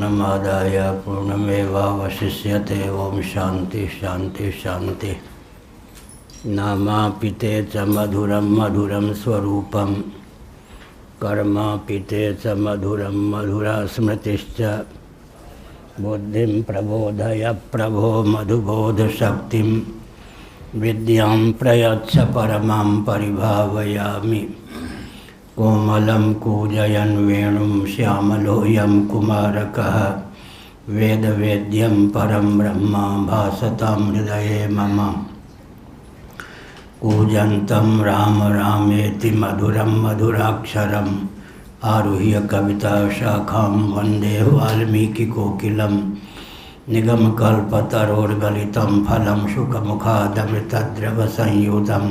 पूर्णमादाय पूर्णमेवावशिष्यते। ओम शांति शांति शांति। नामापिते च मधुरम मधुरम स्वरूपम कर्मापिते च मधुरम मधुरा स्मृतिश्च। बुद्धिं प्रबोधय प्रभो मधुबोध शक्तिं विद्यां प्रयच्छ परमां परिभावयामि। कोमलं कूजयन् वेणुं श्यामलोऽयं कुमारकः वेदवेद्यं परं ब्रह्म भासतां हृदये मम। कूजन्तं राम रामेति मधुरं मधुराक्षरम् आरुह्य कविता शाखां वन्दे वाल्मीकिकोकिलं। निगमकल्पतरोर्गलितं फलं शुकमुखादमृतद्रवसंयुतं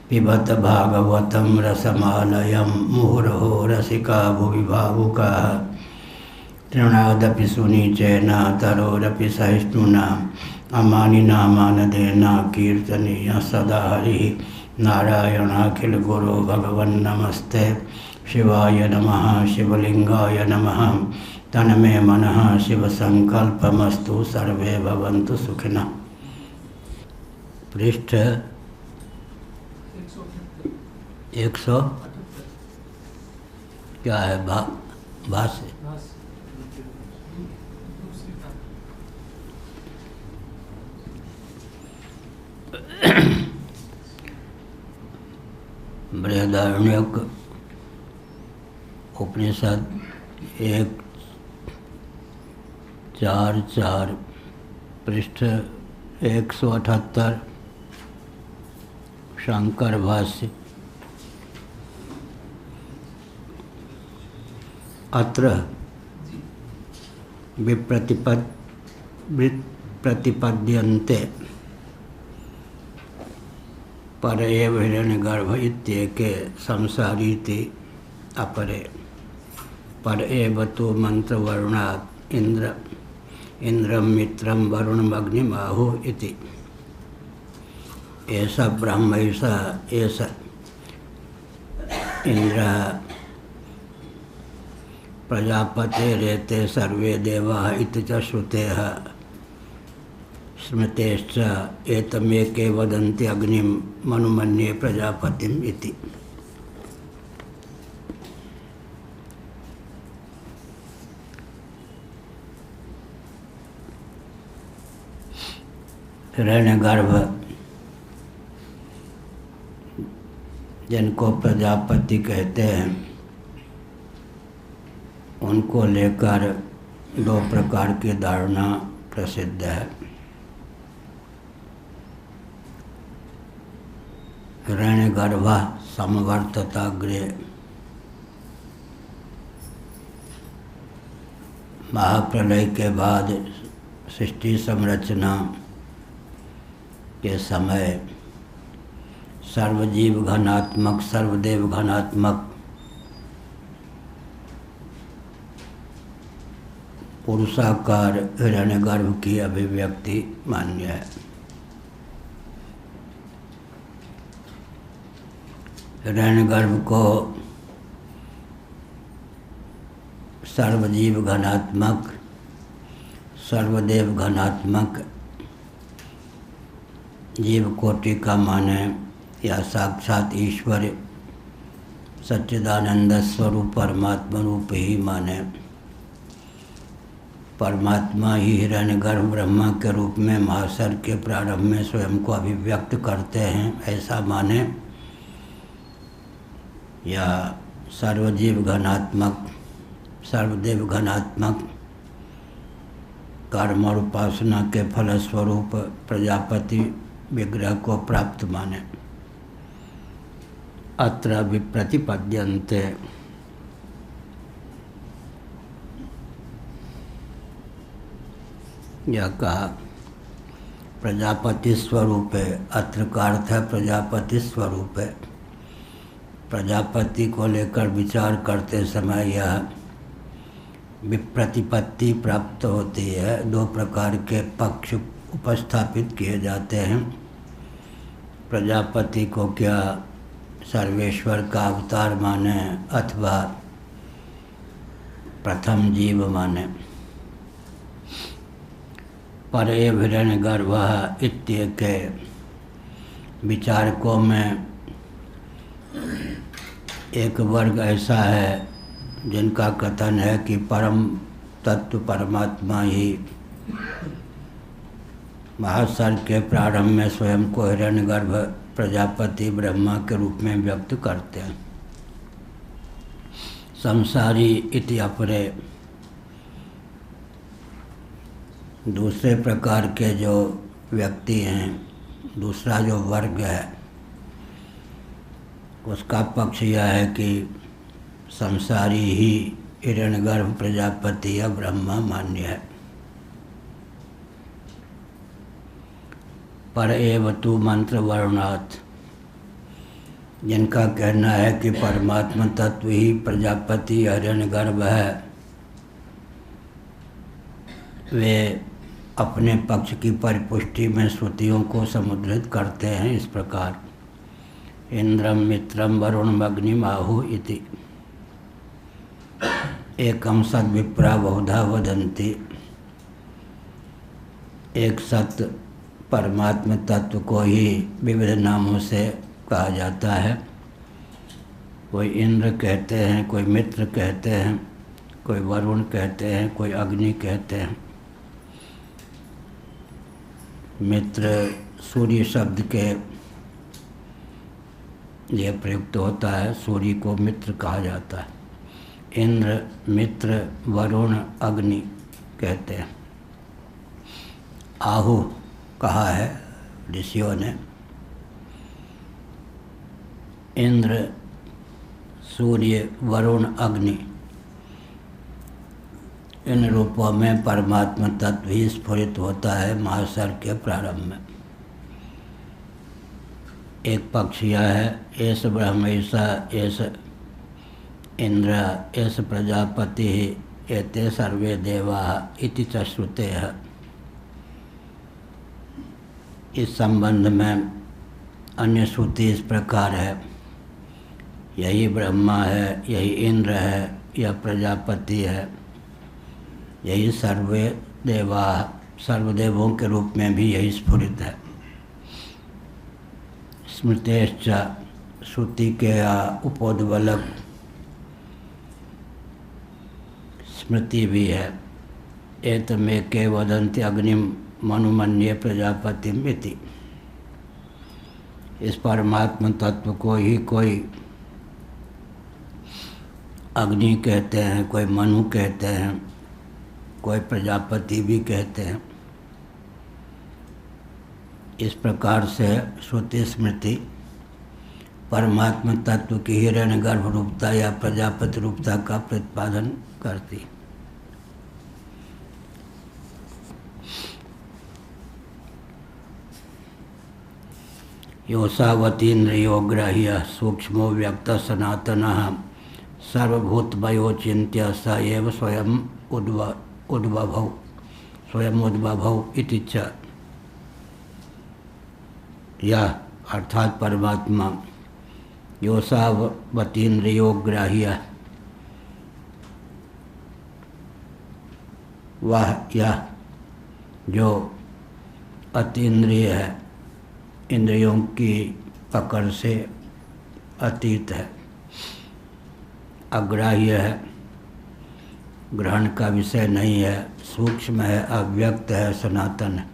पिबत भागवतं रसमालयं मुहुरहो रसिका भुवि भावुकाः। तृणादपि सुनीचेन तरोरपि सहिष्णुना अमानिना मानदेन कीर्तनीयः सदा हरिः। नारायणाखिलगुरो भगवन्नमस्ते। शिवाय नमः शिवलिंगाय नमः। तन्मे मनः शिवसंकल्पमस्तु सर्वे भवन्तु सुखिनः। पृष्ठ 100 क्या है? भाष्य। बृहदारण्यक उपनिषद 1.4.4 पृष्ठ 178 शंकर भाष्य। अत्र विप्रतिपद्यन्ते पर एव हिरण्यगर्भ इत्येके संसारीति अपरे पर एव तो मंत्रवर्णात् इंद्रं मित्रं वरुणमग्निमाहुः इति। ऐसा ब्रह्मैषा ऐसा इंद्रः प्रजापतेरेते सर्वे देवाः इति च श्रुतेः स्मृतेश्च एतमेके वदन्ति अग्निं मनुमन्ये प्रजापतिम् इति। हिरण्यगर्भ जिनको प्रजापति कहते हैं उनको लेकर 2 प्रकार की धारणा प्रसिद्ध है। हिरण्यगर्भः समवर्तताग्रे। महाप्रलय के बाद सृष्टि संरचना के समय सर्वजीव घनात्मक सर्वदेव घनात्मक पुरुषाकार हिरण्यगर्भ की अभिव्यक्ति मान्य है। हिरण्यगर्भ को सर्वजीव घनात्मक सर्वदेव घनात्मक जीव कोटि का माने या साक्षात ईश्वर सच्चिदानंद स्वरूप परमात्मा रूप ही माने। परमात्मा ही हिरण्यगर्भ ब्रह्मा के रूप में महासर के प्रारंभ में स्वयं को अभिव्यक्त करते हैं ऐसा माने, या सर्वजीव घनात्मक सर्वदेव घनात्मक कर्म और उपासना के फलस्वरूप प्रजापति विग्रह को प्राप्त माने। अत्र विप्रतिपद्यन्ते यह कहा प्रजापति स्वरूप है। अत्र का अर्थ है प्रजापति स्वरूप है। प्रजापति को लेकर विचार करते समय यह विप्रतिपत्ति प्राप्त होती है। 2 प्रकार के पक्ष उपस्थापित किए जाते हैं। प्रजापति को क्या सर्वेश्वर का अवतार माने अथवा प्रथम जीव माने। पर एव हिरण्यगर्भः इत्येके विचारकों में एक वर्ग ऐसा है जिनका कथन है कि परम तत्व परमात्मा ही महासर्ग के प्रारंभ में स्वयं को हिरण्यगर्भ प्रजापति ब्रह्मा के रूप में व्यक्त करते हैं। संसारी इति अपरे दूसरे प्रकार के जो व्यक्ति हैं, दूसरा जो वर्ग है, उसका पक्ष यह है कि संसारी ही हिरण्यगर्भ प्रजापति या ब्रह्मा मान्य है। पर एव तु मंत्र वर्णात्, जिनका कहना है कि परमात्मा तत्व ही प्रजापति हिरण्यगर्भ है, वे अपने पक्ष की परिपुष्टि में श्रुतियों को समुद्रित करते हैं इस प्रकार। इंद्रम मित्रम वरुणम अग्निम आहु इति एकम सद विप्रा बहुधा वदन्ति। एक सत्य परमात्म तत्व को ही विविध नामों से कहा जाता है। कोई इंद्र कहते हैं, कोई मित्र कहते हैं, कोई वरुण कहते हैं, कोई अग्नि कहते हैं। मित्र सूर्य शब्द के लिए प्रयुक्त होता है, सूर्य को मित्र कहा जाता है। इंद्र, मित्र, वरुण, अग्नि कहते हैं। आहु कहा है ऋषियों ने। इंद्र, सूर्य, वरुण, अग्नि, इन रूपों में परमात्मा तत्व ही स्फुरित होता है महासर्ग के प्रारंभ में। एक पक्ष यह है, एष ब्रह्मैषा एष इंद्र एष प्रजापति एते सर्वे देवाः इति च श्रुतेः। इस संबंध में अन्य श्रुति इस प्रकार है, यही ब्रह्मा है, यही इंद्र है, यह प्रजापति है, यही सर्वे देवाः, सर्वदेवों के रूप में भी यही स्फुरित है। स्मृतेश्च, श्रुति के उपोद्बलक स्मृति भी है। एतमेके वदन्ति अग्निम मनुमन्ये प्रजापतिम इति। इस परमात्मा तत्व को ही कोई अग्नि कहते हैं, कोई मनु कहते हैं, कोई प्रजापति भी कहते हैं। इस प्रकार से श्रुति स्मृति परमात्मा तत्व की हिरण्यगर्भ रूपता या प्रजापति रूपता का प्रतिपादन करती। योसावतीन्द्रियो ग्राह्य सूक्ष्मो व्यक्त सनातनः सर्वभूतमयो चिन्त्य स एव स्वयं उद्भवौ इति च। यह अर्थात परमात्मा योसावतीन्द्रियो ग्राह्य, वह यह जो अतीन्द्रिय है, इंद्रियों की पकड़ से अतीत है, अग्राह्य है, ग्रहण का विषय नहीं है, सूक्ष्म है, अव्यक्त है, सनातन है,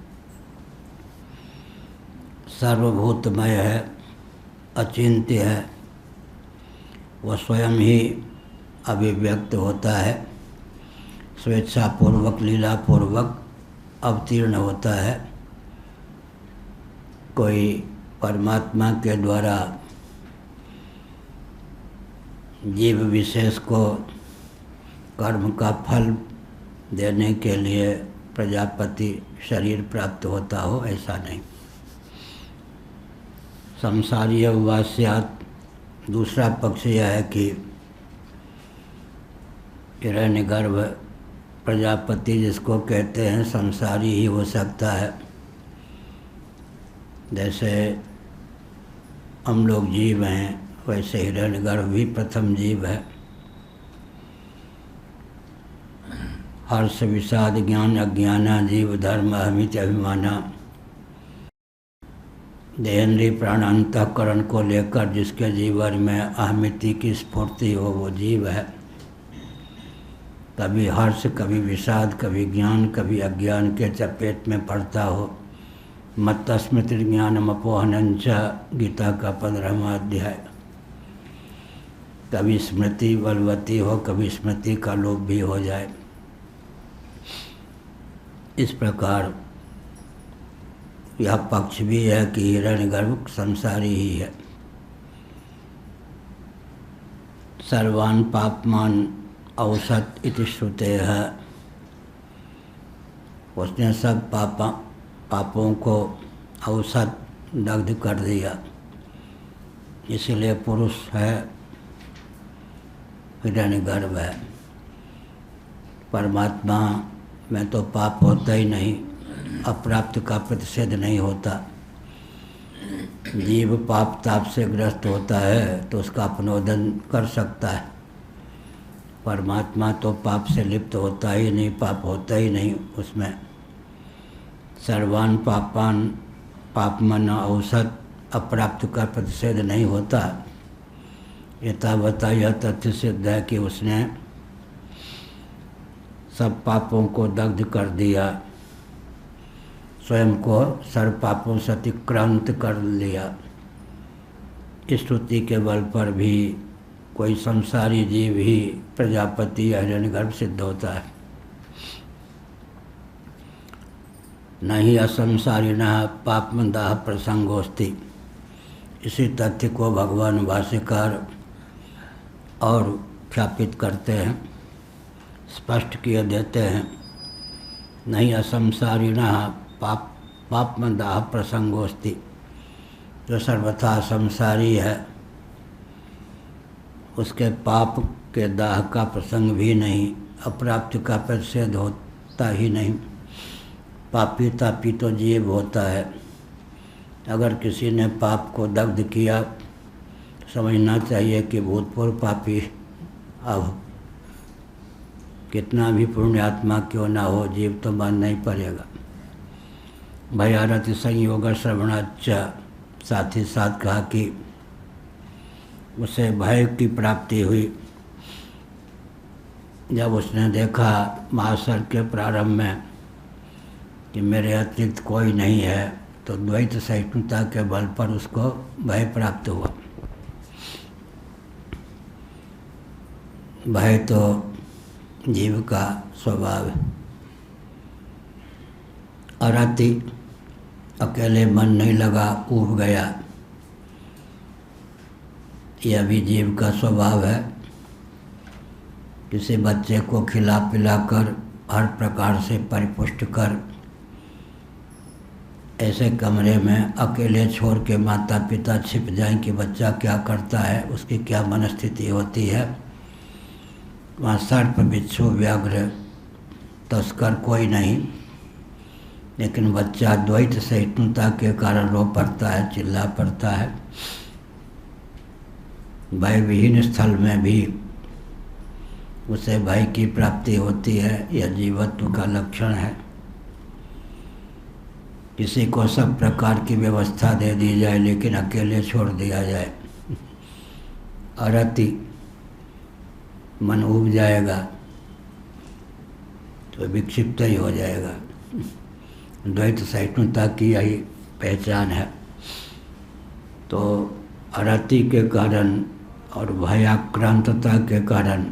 सर्वभूतमय है, अचिंत्य है, वह स्वयं ही अभिव्यक्त होता है, स्वेच्छापूर्वक लीलापूर्वक अवतीर्ण होता है। कोई परमात्मा के द्वारा जीव विशेष को कर्म का फल देने के लिए प्रजापति शरीर प्राप्त होता हो, ऐसा नहीं। संसारीय वास्यात दूसरा पक्ष यह है कि हिरण्यगर्भ प्रजापति जिसको कहते हैं संसारी ही हो सकता है। जैसे हम लोग जीव हैं, वैसे हिरण्यगर्भ भी प्रथम जीव है। हर्ष विषाद ज्ञान अज्ञाना जीव धर्म अहमित अभिमाना। देहेंद्रीय प्राण अंतःकरण को लेकर जिसके जीवन में अहमिति की स्फूर्ति हो वो जीव है। कभी हर्ष कभी विषाद कभी ज्ञान कभी अज्ञान के चपेट में पड़ता हो। मत्त स्मृति ज्ञानम अपोहनंच, गीता का 15वां अध्याय। कभी स्मृति बलवती हो कभी स्मृति का लोभ भी हो जाए। इस प्रकार यह पक्ष भी है कि हिरण्यगर्भ संसारी ही है। सर्वान् पापमान औसत इति श्रुतेः, उसने सब पापों को औसत दग्ध कर दिया। इसलिए पुरुष है, हिरण्यगर्भ है। परमात्मा में तो पाप होता ही नहीं, अप्राप्त का प्रतिषेध नहीं होता। जीव पाप ताप से ग्रस्त होता है तो उसका अपनोदन कर सकता है। परमात्मा तो पाप से लिप्त होता ही नहीं, पाप होता ही नहीं उसमें। सर्वान् पापान पापमन औसत, अप्राप्त का प्रतिषेध नहीं होता। यथावता यह तथ्य सिद्ध है कि उसने सब पापों को दग्ध कर दिया, स्वयं को सर्व पापों से अतिक्रांत कर लिया। इस स्तुति के बल पर भी कोई संसारी जीव ही प्रजापति या हिरण्यगर्भ सिद्ध होता है। नहीं असंसारिणः पापमदाह प्रसंगोस्ति। इसी तथ्य को भगवान भाष्यकार और ख्यापित करते हैं, स्पष्ट किए देते हैं। नहीं असंसारिणः पापमदाह प्रसंगोस्ति, जो सर्वथा संसारी है उसके पाप के दाह का प्रसंग भी नहीं, अप्राप्त का प्रतिषेध होता ही नहीं। पापी तापी तो जीव होता है। अगर किसी ने पाप को दग्ध किया तो समझना चाहिए कि भूतपूर्व पापी अब कितना भी पुण्यात्मा क्यों ना हो, जीव तो मानना ही पड़ेगा। भयारति संयोग श्रवणाच्च, साथ ही साथ कहा कि उसे भय की प्राप्ति हुई जब उसने देखा महासर के प्रारंभ में कि मेरे अतिरिक्त कोई नहीं है, तो द्वैत सहिष्णुता के बल पर उसको भय प्राप्त हुआ। भय तो जीव का स्वभाव है। अरति, अकेले मन नहीं लगा, ऊब गया, यह भी जीव का स्वभाव है। किसी बच्चे को खिला पिलाकर हर प्रकार से परिपुष्ट कर ऐसे कमरे में अकेले छोड़ के माता पिता छिप जाएं कि बच्चा क्या करता है, उसकी क्या मनस्थिति होती है। वहाँ सर्प बिच्छू व्याघ्र तस्कर कोई नहीं, लेकिन बच्चा द्वैत सहिष्णुता के कारण रो पड़ता है, चिल्ला पड़ता है। भय विहीन स्थल में भी उसे भय की प्राप्ति होती है, यह जीवत्व का लक्षण है। किसी को सब प्रकार की व्यवस्था दे दी जाए लेकिन अकेले छोड़ दिया जाए, अरति, मन ऊब जाएगा तो विक्षिप्त ही हो जाएगा। द्वैत सहिष्णुता की यही पहचान है। तो अरति के कारण और भयाक्रांतता के कारण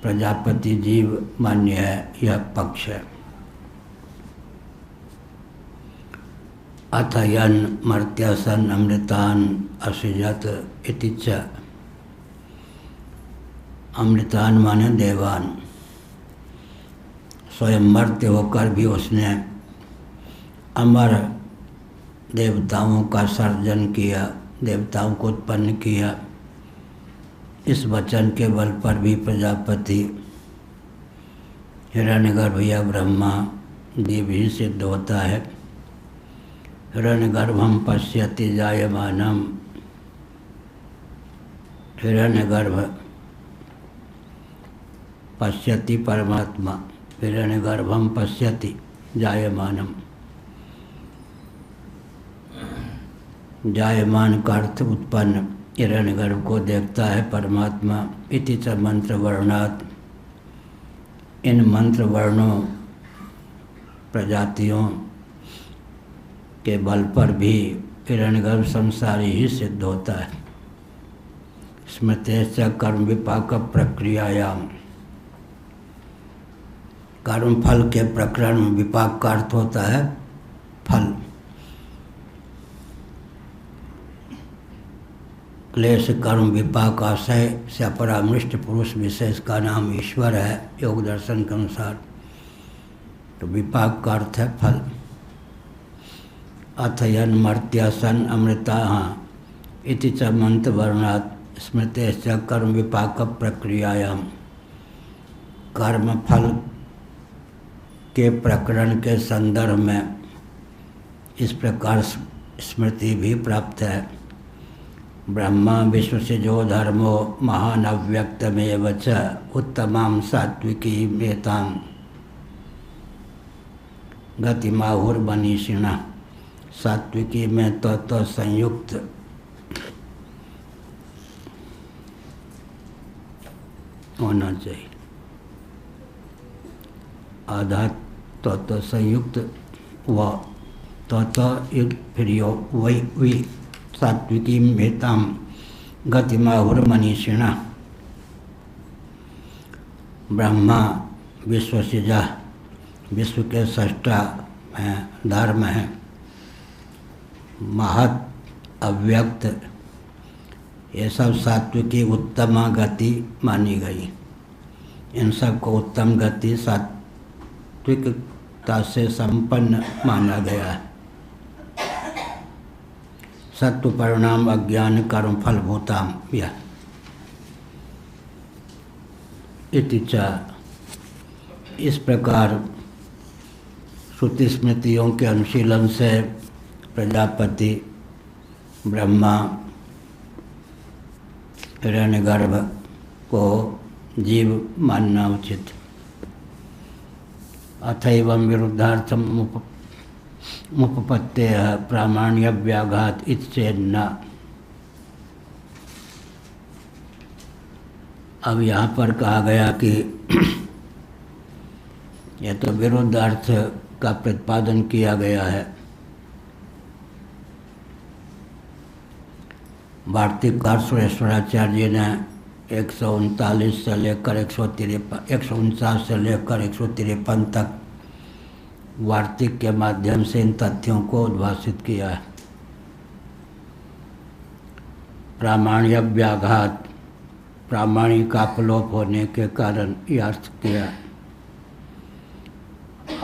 प्रजापति जीव मान्य है, यह पक्ष है। अथ यन् मर्त्यासन अमृतान असृजत इति च। अमृतान माने देवान। स्वयं मर्त्य होकर भी उसने अमर देवताओं का सर्जन किया, देवताओं को उत्पन्न किया। इस वचन के बल पर भी प्रजापति हिरण्यगर्भ या ब्रह्मा जीव ही सिद्ध होता है। हिरण्यगर्भम पश्यति जायमानम। हिरण्यगर्भ पश्यति परमात्मा, हिरण्यगर्भम पश्यति जायमानम। जायमान का अर्थ उत्पन्न, हिरण्यगर्भ को देखता है परमात्मा। इति च मंत्र वर्णात्, इन मंत्र वर्णों प्रजातियों के बल पर भी हिरण्यगर्भ संसारी ही सिद्ध होता है। स्मृतेश्च कर्म विपाक प्रक्रियायाम, कर्म फल के प्रकरण में विपाक का अर्थ होता है फल। क्लेश कर्म विपाक आशय से अपरामृष्ट पुरुष विशेष का नाम ईश्वर है योग दर्शन के अनुसार। तो विपाक का अर्थ है फल। अथ यन मर्त्य सन अमृता इति च मंत्र वर्णात् स्मृतेश्च कर्म विपाक प्रक्रियायाम, कर्म फल के प्रकरण के संदर्भ में इस प्रकार स्मृति भी प्राप्त है। ब्रह्मा विश्व से जो धर्मो महान अव्यक्तमेव च उत्तमां सात्विकी मेतां गतिमाहुर्मनीषिणः, सात्विकी में तो संयुक्त होना चाहिए। आधा तो संयुक्त व तो फिर वही सात्विकी मेताम गतिमाहुर्मनीषिणः। ब्रह्मा विश्व से जा, विश्व के सृष्टा है, धर्म है, महत अव्यक्त, ये सब सात्विकी उत्तमा गति मानी गई। इन सब को उत्तम गति सात्विकता से संपन्न माना गया है। सत्व परिणाम अज्ञान कर्म फल भूताम यह इति च, इस प्रकार श्रुति स्मृतियों के अनुशीलन से प्रजापति, ब्रह्मा, हिरण्यगर्भ को जीव मानना उचित। अथैवं विरुद्धार्थम मुपपत्तेः प्रामाण्य व्याघात इति चेन्न। अब यहाँ पर कहा गया कि यह तो विरुद्ध अर्थ का प्रतिपादन किया गया है। वार्तिककार सुरेश्वराचार्य ने 139 से लेकर 149 से लेकर 153 तक वार्तिक के माध्यम से इन तथ्यों को उद्भाषित किया है। प्रामाण्य व्याघात, प्रामाणिक अपलोप होने के कारण यह अर्थ किया।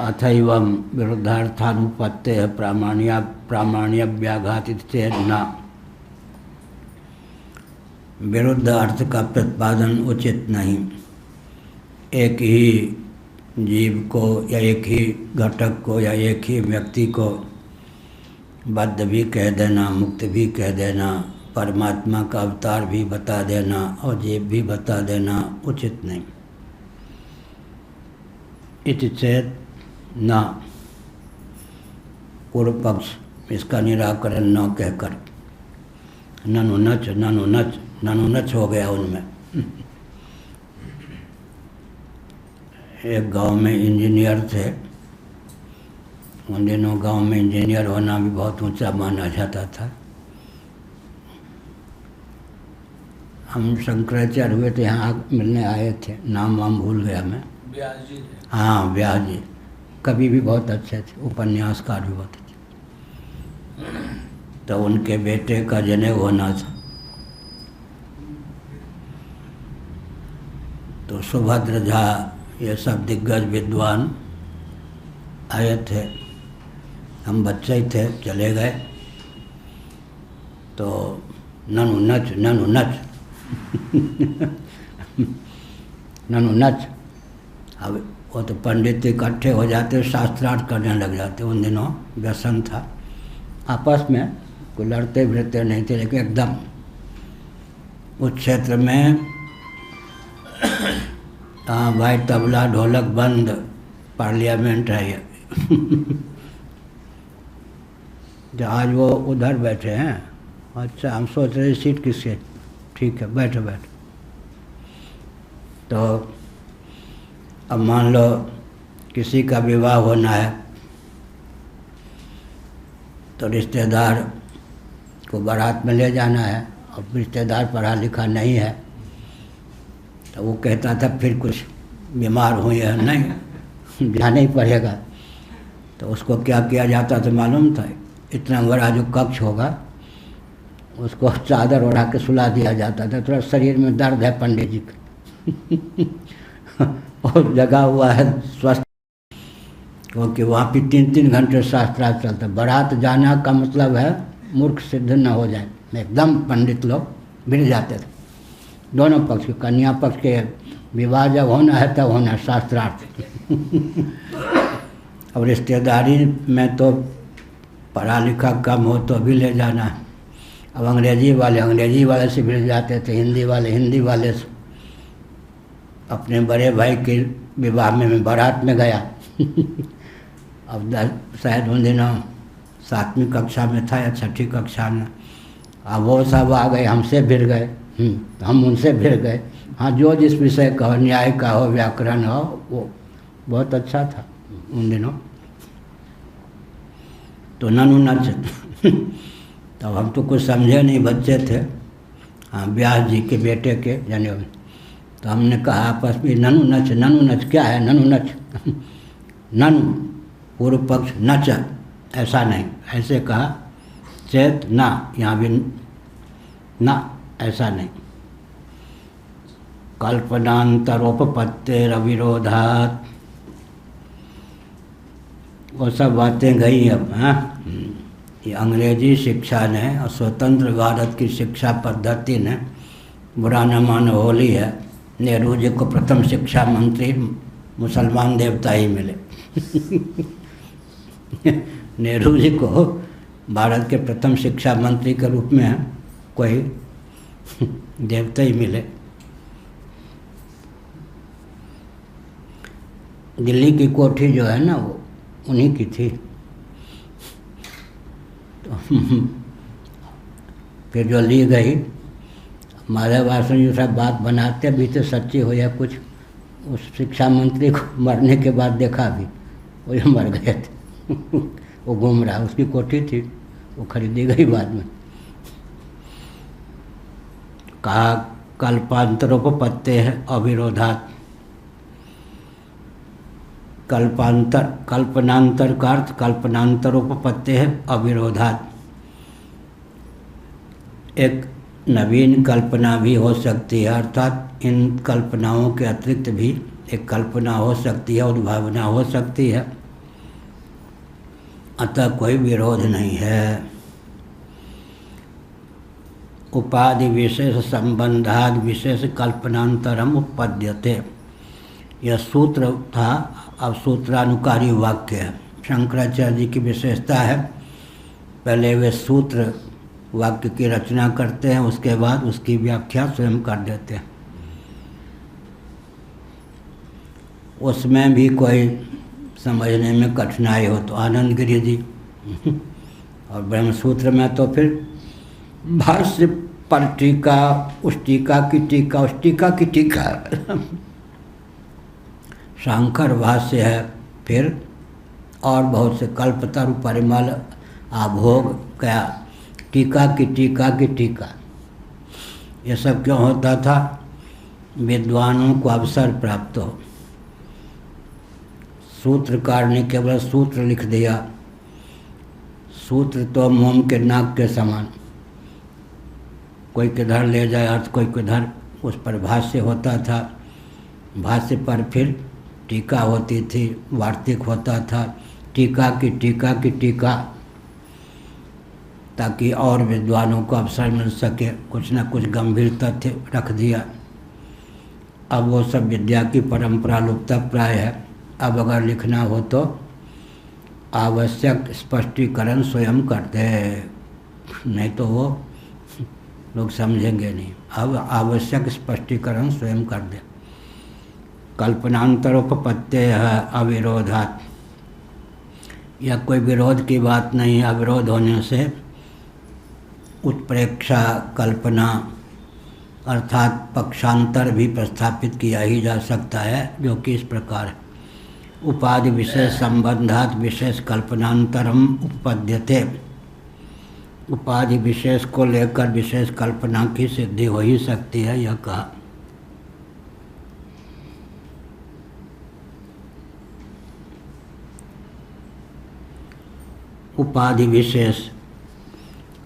अथैवं विरुद्धार्थानुपत्तेः प्रामाण्य व्याघात इति न, विरुद्ध अर्थ का प्रतिपादन उचित नहीं। एक ही जीव को या एक ही घटक को या एक ही व्यक्ति को बद्ध भी कह देना, मुक्त भी कह देना, परमात्मा का अवतार भी बता देना और जीव भी बता देना उचित नहीं। इति चेत न, पूर्व पक्ष इसका निराकरण न कहकर ननुनच हो गया उनमें। एक गांव में इंजीनियर थे। उन दिनों गांव में इंजीनियर होना भी बहुत ऊंचा माना जाता था। हम शंकराचार्य हुए थे, यहाँ मिलने आए थे, नाम वाम भूल गया मैं। व्यास जी थे। हाँ, व्यास जी कवि भी बहुत अच्छे थे, उपन्यासकार भी बहुत अच्छे। तो उनके बेटे का जनेऊ होना था। तो सुभद्र झा ये सब दिग्गज विद्वान आए थे। हम बच्चे ही थे, चले गए। तो ननु नच अब वो तो पंडित इकट्ठे हो जाते, शास्त्रार्थ करने लग जाते। उन दिनों व्यसन था, आपस में कोई लड़ते भिड़ते नहीं थे, लेकिन एकदम उस क्षेत्र में हाँ भाई तबला ढोलक बंद, पार्लियामेंट है ये। जो आज वो उधर बैठे हैं। अच्छा, हम सोच रहे सीट किसके। ठीक है, बैठो बैठो। तो अब मान लो किसी का विवाह होना है, तो रिश्तेदार को बारात में ले जाना है, और रिश्तेदार पढ़ा लिखा नहीं है, तो वो कहता था फिर कुछ बीमार हुई है, नहीं जाना ही पड़ेगा। तो उसको क्या किया जाता था मालूम था? इतना बड़ा जो कक्ष होगा उसको चादर ओढ़ा के सुला दिया जाता था। थोड़ा शरीर में दर्द है पंडित जी का और जगा हुआ है स्वस्थ, क्योंकि वहाँ पे 3-3 घंटे शास्त्रार्थ चलता। बारात जाना का मतलब है मूर्ख सिद्ध न हो जाए, एकदम पंडित लोग भिड़ जाते थे। दोनों पक्ष के, कन्या पक्ष के विवाह जब होना है तब होना है शास्त्रार्थ। अब रिश्तेदारी में तो पढ़ा लिखा कम हो तो भी ले जाना है। अब अंग्रेजी वाले से भिड़ जाते थे, हिंदी वाले से। अपने बड़े भाई के विवाह में मैं बारात में गया। अब शायद उन दिनों 7वीं कक्षा में था या 6ठी कक्षा में। अब वो सब आ गए, हमसे भिड़ गए, तो हम उनसे भिड़ गए। हाँ, जो जिस विषय का हो, न्याय का हो, व्याकरण हो, वो बहुत अच्छा था उन दिनों। तो ननु नच तब हम तो कुछ समझे नहीं, बच्चे थे। हाँ, व्यास जी के बेटे के जनेऊ। तो हमने कहा आपस में ननु नच क्या है? ननु नच ननु पूर्व पक्ष, नच ऐसा नहीं, ऐसे कहा। चेत ना, यहाँ भी ना, ऐसा नहीं। कल्पनांतरोपपत्तेर अविरोधात्, वो सब बातें गई अब। हाँ, ये अंग्रेजी शिक्षा ने और स्वतंत्र भारत की शिक्षा पद्धति ने, बुरा न मानो होली है, नेहरू जी को प्रथम शिक्षा मंत्री मुसलमान देवता ही मिले। नेहरू जी को भारत के प्रथम शिक्षा मंत्री के रूप में कोई देवता ही मिले। दिल्ली की कोठी जो है ना, वो उन्हीं की थी। तो फिर जो ली गई, माधवासन जी सब बात बनाते भी थे, सच्ची हो या कुछ। उस शिक्षा मंत्री को मरने के बाद देखा भी, वो मर गए थे। वो घूम रहा, उसकी कोठी थी, वो खरीदी गई बाद में। कहा कल्पांतरोपपत्ते है अविरोधात्। कल्पनांतर का अर्थ कल्पनांतरोपपत्ते है अविरोधात्। एक नवीन कल्पना भी हो सकती है, अर्थात इन कल्पनाओं के अतिरिक्त भी एक कल्पना हो सकती है, उद्भावना हो सकती है, अतः कोई विरोध नहीं है। उपाधि विशेष संबंधाद विशेष कल्पनांतरम उपपद्यते, यह सूत्र था। अब सूत्रानुकारी वाक्य है। शंकराचार्य जी की विशेषता है, पहले वे सूत्र वाक्य की रचना करते हैं, उसके बाद उसकी व्याख्या स्वयं कर देते हैं। उसमें भी कोई समझने में कठिनाई हो तो आनंद गिरि जी, और ब्रह्मसूत्र में तो फिर भाष्य पर टीका, उस टीका की टीका, उस टीका की टीका। शांकर भाष्य है, फिर और बहुत से कल्पतरु, परिमल, आभोग, क्या टीका की टीका की टीका। ये सब क्यों होता था? विद्वानों को अवसर प्राप्त हो। सूत्रकार ने केवल सूत्र लिख दिया, सूत्र तो मोम के नाक के समान, कोई किधर ले जाए अर्थ, कोई किधर। उस पर भाष्य होता था, भाष्य पर फिर टीका होती थी, वार्तिक होता था, टीका की टीका की टीका, ताकि और विद्वानों को अवसर मिल सके। कुछ न कुछ गंभीर तथ्य रख दिया। अब वो सब विद्या की परंपरा लुप्त प्राय है। अब अगर लिखना हो तो आवश्यक स्पष्टीकरण स्वयं कर दे, नहीं तो वो लोग समझेंगे नहीं। अब आवश्यक स्पष्टीकरण स्वयं कर दे। कल्पनांतरोपपत्ते अविरोधात्, यह कोई विरोध की बात नहीं। अविरोध होने से उत्प्रेक्षा कल्पना अर्थात पक्षांतर भी प्रस्थापित किया ही जा सकता है, जो कि इस प्रकार है। उपाधि विशेष संबंधात विशेष कल्पनांतरम उपपद्यते, उपाधि विशेष को लेकर विशेष कल्पना की सिद्धि हो ही सकती है, यह कहा। उपाधि विशेष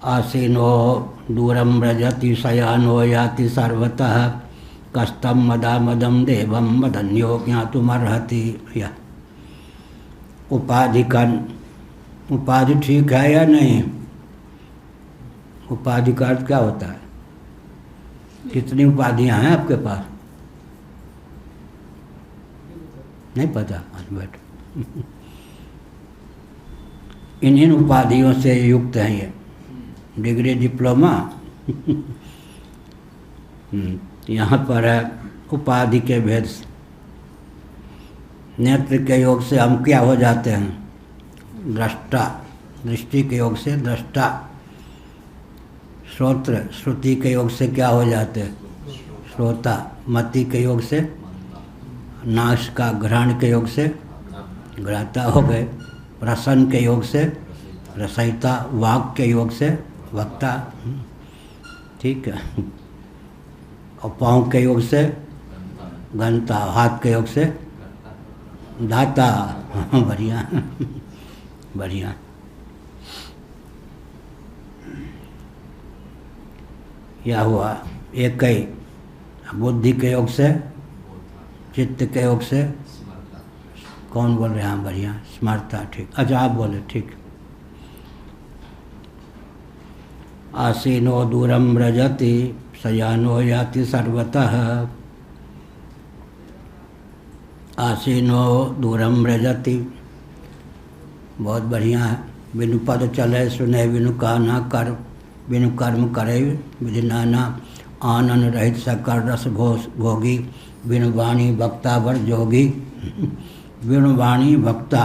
आसीनो दूरम व्रजति शयानो याति सर्वतः कस्तम मदा मदम देवम मदन्यो ज्ञातुमर्हति। यह उपाधि का उपाधि ठीक है या नहीं? उपाधि का अर्थ क्या होता है? कितनी उपाधियां हैं आपके पास? नहीं पता? आज बैठो। इन उपाधियों से युक्त हैं ये। डिग्री डिप्लोमा यहाँ पर है उपाधि के भेद से। नेत्र के योग से हम क्या हो जाते हैं? दृष्टा। दृष्टि के योग से दृष्टा। श्रोत्र, श्रुति के योग से क्या हो जाते हैं? श्रोता। मति के योग से नासिका, घ्राण के योग से घ्राता हो गए। रसन के योग से रसयिता, वाक के योग से वक्ता, ठीक है। और पाँव के योग से गंता, हाथ के योग से दाता। बढ़िया बढ़िया। यह हुआ एक ही। बुद्धि के योग से, चित्त के योग से कौन बोल रहे हैं? बढ़िया, स्मरता, ठीक। अच्छा आप बोले, ठीक। आसीनो दूरम व्रजति शयानो याति सर्वतः, आसीनो दूरम व्रजति, बहुत बढ़िया है। बिनु पद चले सुने बिनु कहना कर, बिनु कर्म करे विधि नाना, आनंद रहित सकल रस भोगी, बिनु वाणी वक्ता वर जोगी। बिनु वाणी वक्ता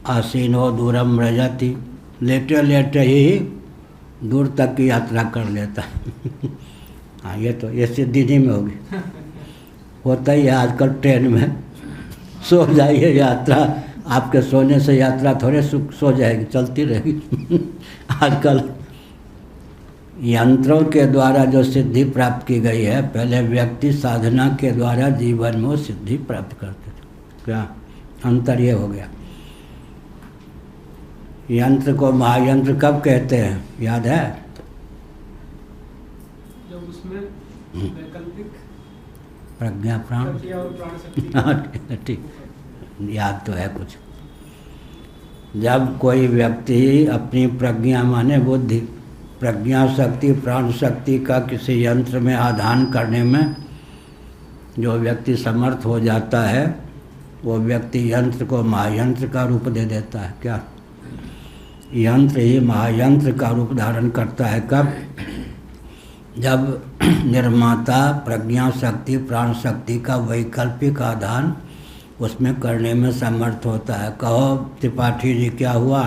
आसीनो दूरम व्रजति, लेटे लेटे ही दूर तक की यात्रा कर लेता है। हाँ, ये सिद्धि नहीं में होगी। होता ही है आजकल ट्रेन में, सो जाइए, यात्रा आपके सोने से यात्रा थोड़े सो जाएगी, चलती रहेगी। आजकल यंत्रों के द्वारा जो सिद्धि प्राप्त की गई है, पहले व्यक्ति साधना के द्वारा जीवन में सिद्धि प्राप्त करते थे। क्या अंतर ये हो गया? यंत्र को महायंत्र कब कहते हैं, याद है? जब उसमें वैकल्पिक प्रज्ञा प्राण, ठीक, याद तो है कुछ। जब कोई व्यक्ति अपनी प्रज्ञा माने बुद्धि, प्रज्ञा शक्ति, प्राण शक्ति का किसी यंत्र में आधान करने में जो व्यक्ति समर्थ हो जाता है, वो व्यक्ति यंत्र को महायंत्र का रूप दे देता है। क्या? यंत्र ही महायंत्र का रूप धारण करता है। कब? जब निर्माता प्रज्ञा शक्ति, प्राण शक्ति का वैकल्पिक आधान उसमें करने में समर्थ होता है। कहो त्रिपाठी जी, क्या हुआ?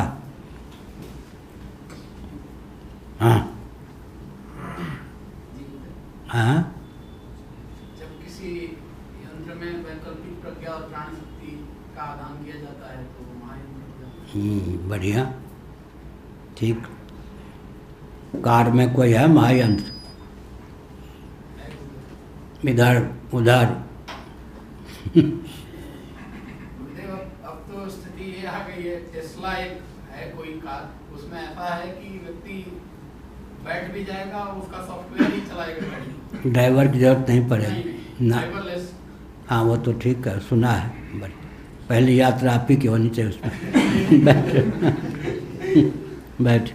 हाँ हाँ, जब किसी यंत्र में वैकल्पिक प्रज्ञा और प्राण शक्ति का आदान किया जाता है तो महायंत्र। बढ़िया, ठीक। कार में कोई है महायंत्र? इधर उधर। अब तो स्थिति ये आ गई है, टेस्ला एक है कोई कार, उसमें ऐसा है कि व्यक्ति बैठ भी जाएगा और उसका सॉफ्टवेयर ही चलाएगा गाड़ी, ड्राइवर की जरूरत नहीं पड़ेगी ना। ड्राइवरलेस। हाँ, वो तो ठीक है, सुना है। पहली यात्रा आप ही की होनी चाहिए उसमें। बैठ।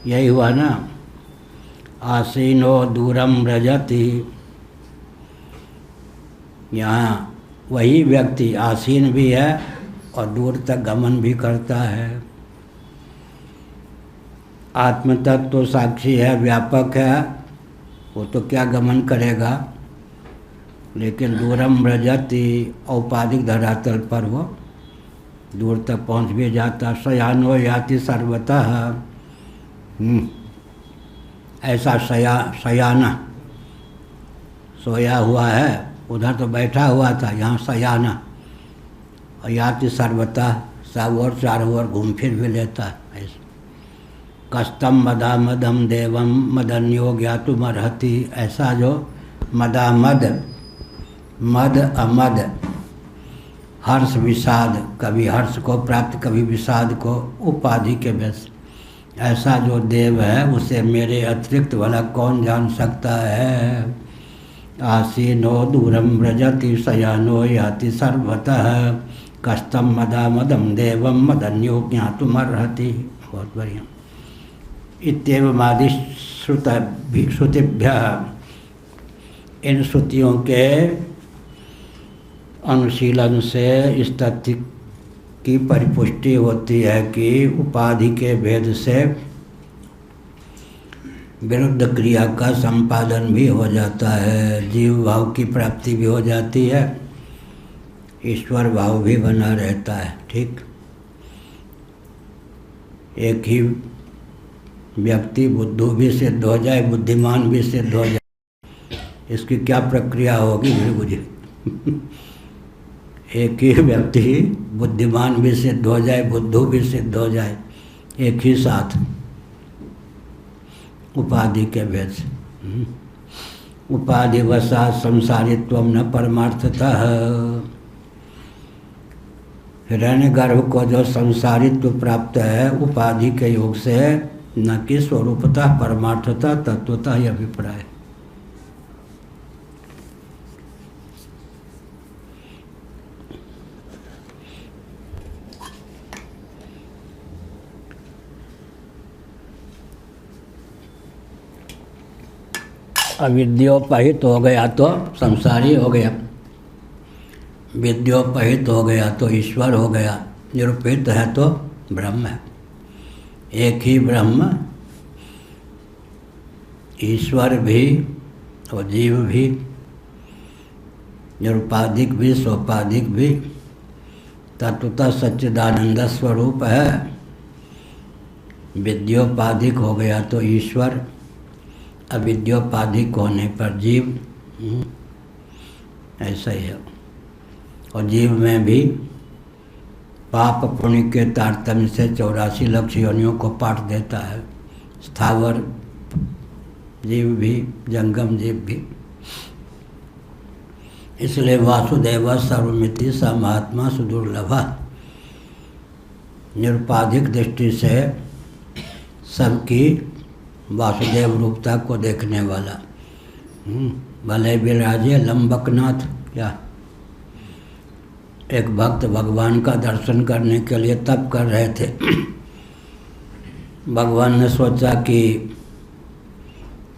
यही हुआ ना, आसीनो दूरम व्रजति। यहाँ वही व्यक्ति आसीन भी है और दूर तक गमन भी करता है। आत्म तत्व तो साक्षी है, व्यापक है, वो तो क्या गमन करेगा? लेकिन दूरम व्रजति, औपाधिक धरातल पर वो दूर तक पहुंच भी जाता। शयानो याति सर्वतः, ऐसा शयाना, सोया हुआ है, उधर तो बैठा हुआ था, यहाँ शयाना। और याति सर्वतः, सब और चारों ओर घूम फिर भी लेता है ऐसा। कस्तम मदा मदम देवम मदन्यो ज्ञातुम अर्हति, ऐसा जो मदामद, मद अमद, हर्ष विषाद, कभी हर्ष को प्राप्त कभी विषाद को, उपाधि के वश, ऐसा जो देव है उसे मेरे अतिरिक्त भला कौन जान सकता है। आसीनो दूरम व्रजति शयानो याति सर्वतः, कस्तम मदा मदम देवम मदन्यो ज्ञातुमर्हति। बहुत बढ़िया। इत्येवमादि श्रुतिभ्यः, इन श्रुतियों के अनुशीलन से इस तथ्य की परिपुष्टि होती है कि उपाधि के भेद से विरुद्ध क्रिया का संपादन भी हो जाता है, जीव भाव की प्राप्ति भी हो जाती है, ईश्वर भाव भी बना रहता है। ठीक, एक ही व्यक्ति बुद्धू भी सिद्ध हो जाए, बुद्धिमान भी सिद्ध हो जाए, इसकी क्या प्रक्रिया होगी गुरुजी? एक ही व्यक्ति बुद्धिमान भी सिद्ध हो जाए, बुद्धू भी सिद्ध हो जाए, एक ही साथ, उपाधि के भेद से। उपाधिवशात् संसारित्वं न परमार्थतः, हिरण्यगर्भ को जो संसारित्व प्राप्त है उपाधि के योग से, न कि स्वरूपतः परमार्थतः तत्वतः यह अभिप्राय। अविद्योपहित हो गया तो संसारी हो गया, विद्योपहित हो गया तो ईश्वर हो गया, निरूपित है तो ब्रह्म है। एक ही ब्रह्म, ईश्वर भी और जीव भी, निरुपाधिक भी सोपाधिक भी, तत्वतः सच्चिदानंद स्वरूप है। विद्योपाधिक हो गया तो ईश्वर, अविद्योपाधिक होने पर जीव, ऐसा ही है। और जीव में भी पाप पुण्य के तारतम्य से 84 लाख योनियों को पाट देता है, स्थावर जीव भी, जंगम जीव भी। इसलिए वासुदेव सर्वमिति स महात्मा सुदुर्लभ, निरुपाधिक दृष्टि से सबकी वासुदेव रूपता को देखने वाला। भले विराजे लंबकनाथ, क्या एक भक्त भगवान का दर्शन करने के लिए तप कर रहे थे। भगवान ने सोचा कि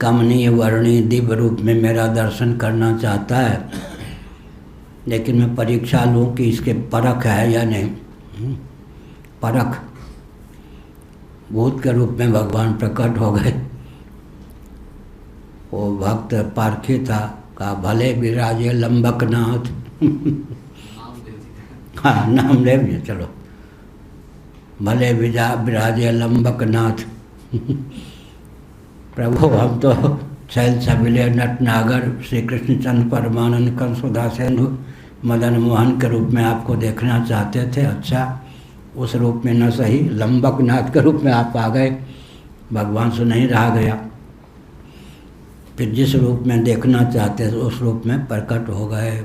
कमनीय वर्णीय दिव्य रूप में मेरा दर्शन करना चाहता है, लेकिन मैं परीक्षा लूँ कि इसके परख है या नहीं। परख, भूत के रूप में भगवान प्रकट हो गए। वो भक्त पारखी था, कहा भले विराजे लंबकनाथ। हाँ, नाम ले लिया, चलो, भले विराजे लंबकनाथ। प्रभु हम तो छैल छबीले नटनागर श्री कृष्णचंद्र परमानंद कंसुधा सिंधु मदन मोहन के रूप में आपको देखना चाहते थे। अच्छा, उस रूप में न सही, लंबकनाथ के रूप में आप आ गए, भगवान से नहीं रहा गया। फिर जिस रूप में देखना चाहते थे उस रूप में प्रकट हो गए।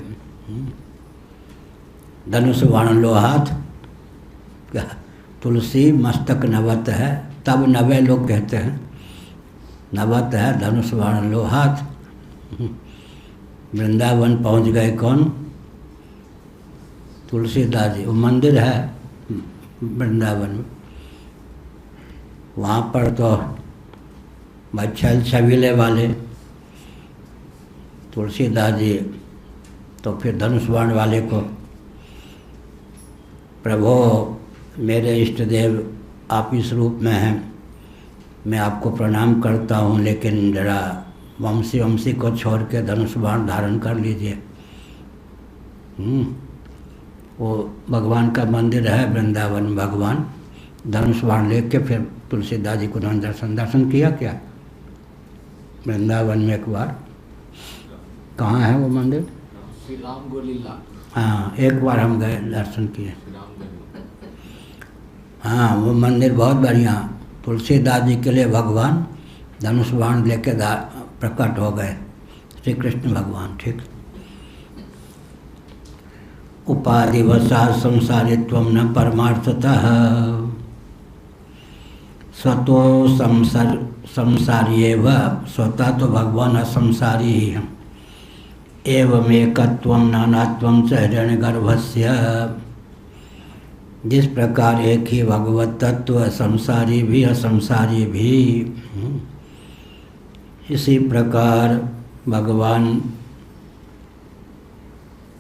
धनुष बाण लोहात, क्या तुलसी मस्तक नवत है, तब नवे लोग कहते हैं, नवत है धनुष बाण लोहात। वृंदावन पहुंच गए कौन? तुलसीदास जी। वो मंदिर है वृंदावन में, वहाँ पर तो छल छबीले वाले तुलसीदास जी, तो फिर धनुष बाण वाले को, प्रभु मेरे इष्ट देव आप इस रूप में हैं, मैं आपको प्रणाम करता हूँ, लेकिन जरा वंशी को छोड़ के धनुष बाण धारण कर लीजिए। वो भगवान का मंदिर है वृंदावन में। भगवान धनुष बाण लेके फिर तुलसीदास जी को दर्शन किया क्या वृंदावन में एक बार? कहाँ है वो मंदिर? श्री राम गोलीला। हाँ, एक बार हम गए, दर्शन किए। हाँ, वो मंदिर बहुत बढ़िया। तुलसीदास जी के लिए भगवान धनुष बाण लेके प्रकट हो गए, श्री कृष्ण भगवान। ठीक। उपाधिवशात् संसारित्वं न परमार्थतः स्वतो संसारिएव। स्वतः तो भगवान असंसारी ही है। एवमेकत्वं नानात्वं च हिरण्यगर्भस्य। जिस प्रकार एक ही भगवत तत्व संसारी भी असंसारी भी, इसी प्रकार भगवान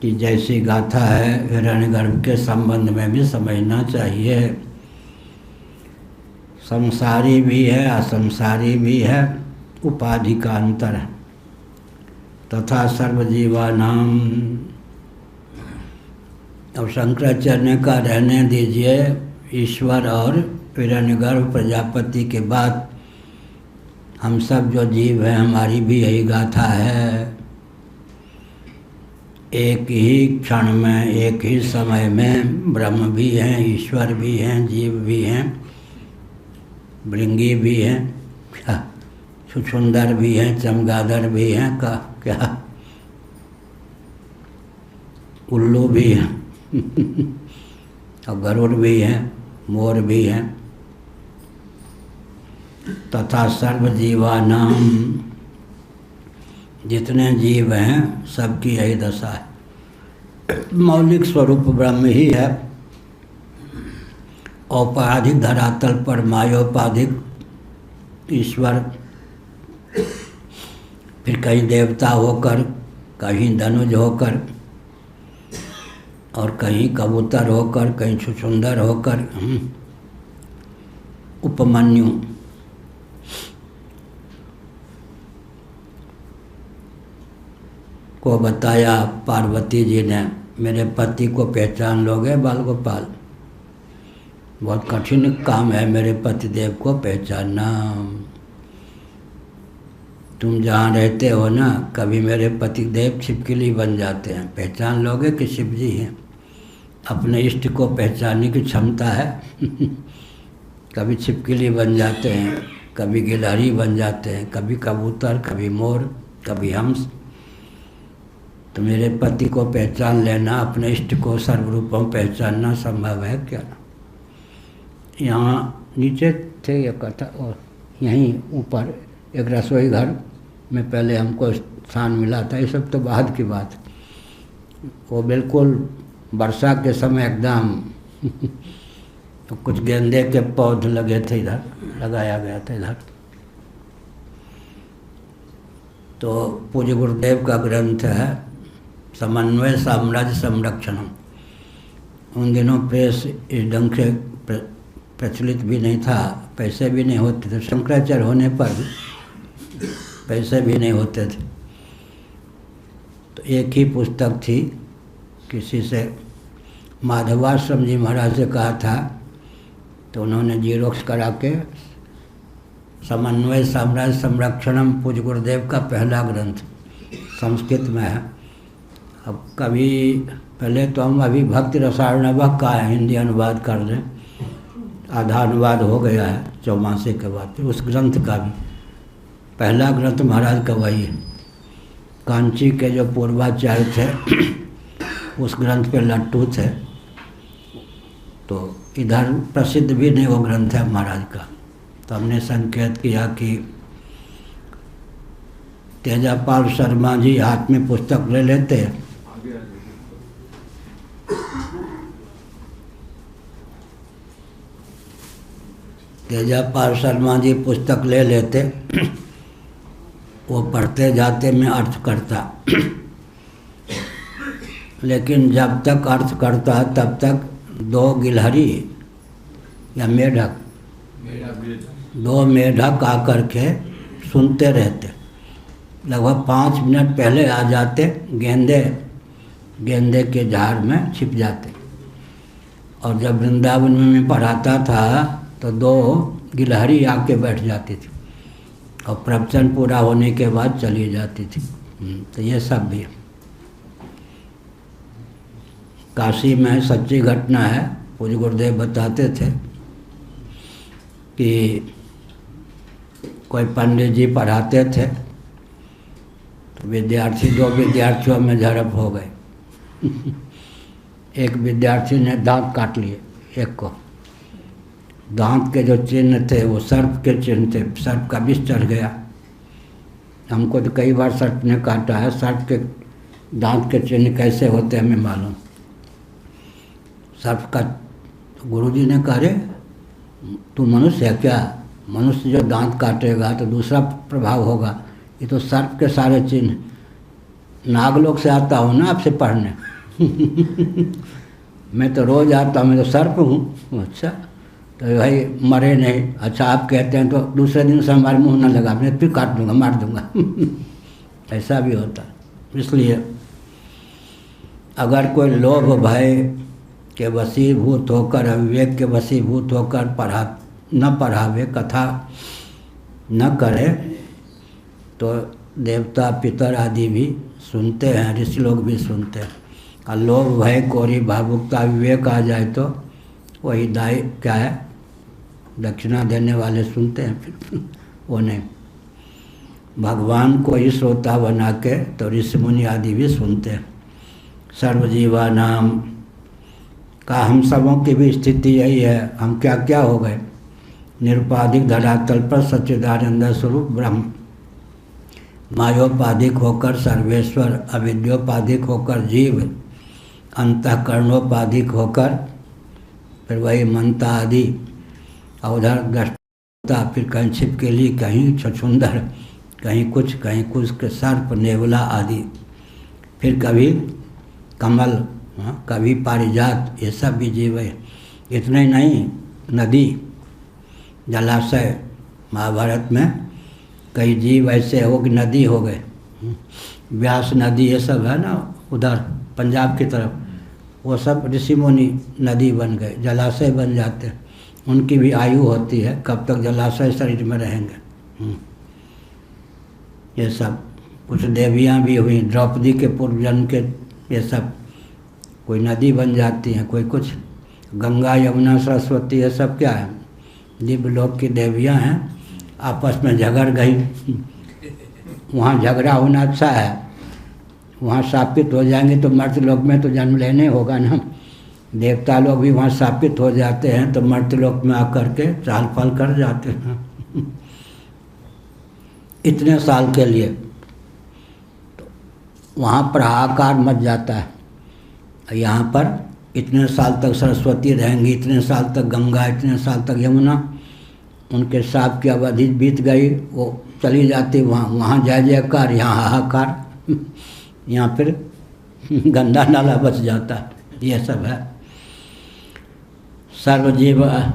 की जैसी गाथा है हिरण्यगर्भ के संबंध में भी समझना चाहिए। संसारी भी है असंसारी भी है, उपाधि का अंतर है। तथा सर्वजीवानाम। अब शंकराचार्य का रहने दीजिए, ईश्वर और हिरण्यगर्भ प्रजापति के बाद हम सब जो जीव हैं, हमारी भी यही गाथा है। एक ही क्षण में, एक ही समय में ब्रह्म भी हैं, ईश्वर भी हैं, जीव भी हैं, भृंगी भी हैं, क्या छुछुंदर भी हैं, चमगादड़ भी हैं, क्या उल्लू भी हैं और गरुड़ भी हैं, मोर भी हैं। तथा सर्वजीवानाम। जितने जीव हैं सबकी यही दशा है। मौलिक स्वरूप ब्रह्म ही है। औपाधिक धरातल पर मायोपाधिक ईश्वर, फिर कहीं देवता होकर, कहीं धनुज होकर, और कहीं कबूतर होकर, कहीं छुछुंदर होकर। उपमन्यु को बताया पार्वती जी ने, मेरे पति को पहचान लोगे बाल गोपाल? बहुत कठिन काम है मेरे पतिदेव को पहचानना। तुम जहाँ रहते हो ना, कभी मेरे पतिदेव छिपकली बन जाते हैं, पहचान लोगे कि शिव जी हैं? अपने इष्ट को पहचानने की क्षमता है। कभी छिपकली बन जाते हैं, कभी गिलहरी बन जाते हैं, कभी कबूतर, कभी मोर, कभी हंस। तो मेरे पति को पहचान लेना, अपने इष्ट को सर्वरूपों पहचानना संभव है क्या? यहाँ नीचे थे ये कथा, और यहीं ऊपर एक रसोई घर में पहले हमको स्थान मिला था। ये सब तो बाद की बात। वो बिल्कुल वर्षा के समय एकदम तो कुछ गेंदे के पौधे लगे थे, इधर लगाया गया था इधर। तो पूज्य गुरुदेव का ग्रंथ है समन्वय साम्राज्य संरक्षणम। उन दिनों प्रेस इस ढंग से प्रचलित भी नहीं था, पैसे भी नहीं होते थे। शंकराचार्य होने पर पैसे भी नहीं होते थे। तो एक ही पुस्तक थी, किसी से माधवाश्रम जी महाराज से कहा था, तो उन्होंने जीरोक्स करा के समन्वय साम्राज्य संरक्षणम पूज्य गुरुदेव का पहला ग्रंथ संस्कृत में है। अब कभी पहले तो हम अभी भक्ति रसायनवक का हिंदी अनुवाद कर दें, आधा अनुवाद हो गया है 84 के बाद। फिर उस ग्रंथ का भी पहला ग्रंथ महाराज का वही है। कांची के जो पूर्वाचार्य थे उस ग्रंथ पे लट्टू थे, तो इधर प्रसिद्ध भी नहीं वो ग्रंथ है महाराज का। तो हमने संकेत किया कि तेजापाल शर्मा जी हाथ में पुस्तक ले लेते, तेजापाल शर्मा जी पुस्तक ले लेते, वो पढ़ते जाते, मैं अर्थ करता। लेकिन जब तक अर्थ करता तब तक दो गिलहरी या मेढक, दो मेढक आकर के सुनते रहते। लगभग 5 मिनट पहले आ जाते, गेंदे गेंदे के झाड़ में छिप जाते। और जब वृंदावन में पढ़ाता था तो 2 गिलहरी आके बैठ जाती थी और प्रवचन पूरा होने के बाद चली जाती थी। तो ये सब भी काशी में सच्ची घटना है। पूज्य गुरुदेव बताते थे कि कोई पंडित जी पढ़ाते थे तो 2 विद्यार्थियों में झड़प हो गई। एक विद्यार्थी ने दांत काट लिए, एक को दांत के जो चिन्ह थे वो सर्प के चिन्ह थे, सर्प का विष चढ़ गया। हमको तो कई बार सर्प ने काटा है, सर्प के दांत के चिन्ह कैसे होते हमें मालूम। सर्प का गुरुजी ने कहा, रे तू मनुष्य है क्या? मनुष्य जो दांत काटेगा तो दूसरा प्रभाव होगा, ये तो सर्प के सारे चिन्ह। नागलोक से आता हूँ ना आपसे पढ़ने। मैं तो रोज़ आता हूँ, मैं तो सर्प हूँ। अच्छा, तो भाई मरे नहीं। अच्छा, आप कहते हैं तो दूसरे दिन से हमारे मुँह न लगा, मैं फिर काट दूँगा, मार दूँगा। ऐसा भी होता है। इसलिए अगर कोई लोभ भय के वशीभूत होकर, अविवेक के वशीभूत होकर न पढ़ावे, कथा न करे, तो देवता पितर आदि भी सुनते हैं, ऋषि लोग भी सुनते हैं। और लोभ भय कोरी भावुकता विवेक आ जाए तो वही दाई क्या है, दक्षिणा देने वाले सुनते हैं, फिर वो नहीं। भगवान को ही श्रोता बना के तो ऋषि मुनि आदि भी सुनते हैं। सर्वजीवानाम का हम सबों की भी स्थिति यही है। हम क्या क्या हो गए? निरुपाधिक धरातल पर सच्चिदानंद स्वरूप ब्रह्म, मायोपाधिक होकर सर्वेश्वर, अविद्योपाधिक होकर जीव, अंतःकरणोपाधिक होकर फिर वही मनता आदि, उधर दृष्टा, फिर कहीं छिपकली, कहीं छछुंदर, कहीं कुछ के सर्प, नेवला आदि, फिर कभी कमल, कभी पारिजात, ये सब भी जीव है। इतने नहीं, नदी, जलाशय, महाभारत में कई जीव ऐसे हो कि नदी हो गए। व्यास नदी ये सब है ना, उधर पंजाब की तरफ, वो सब ऋषि मुनि नदी बन गए, जलाशय बन जाते हैं। उनकी भी आयु होती है, कब तक जलाशय शरीर में रहेंगे। ये सब कुछ देवियाँ भी हुई, द्रौपदी के पूर्व जन्म के, ये सब कोई नदी बन जाती हैं, कोई कुछ। गंगा यमुना सरस्वती ये सब क्या है? दिव्य लोक की देवियाँ हैं, आपस में झगड़ गई। वहाँ झगड़ा होना अच्छा है, वहाँ शापित हो जाएंगे तो मर्त्य लोक में तो जन्म लेने होगा ना। देवता लोग भी वहाँ शापित हो जाते हैं तो मर्त्य लोक में आकर के चाल पाल कर जाते हैं इतने साल के लिए। तो वहाँ पर हाहाकार मच जाता है। यहाँ पर इतने साल तक सरस्वती रहेंगी, इतने साल तक गंगा, इतने साल तक यमुना, उनके साप की अवधि बीत गई, वो चली जाती वहाँ जय जयकार, यहाँ हाहाकार। यहाँ फिर गंदा नाला बच जाता है। ये सब है।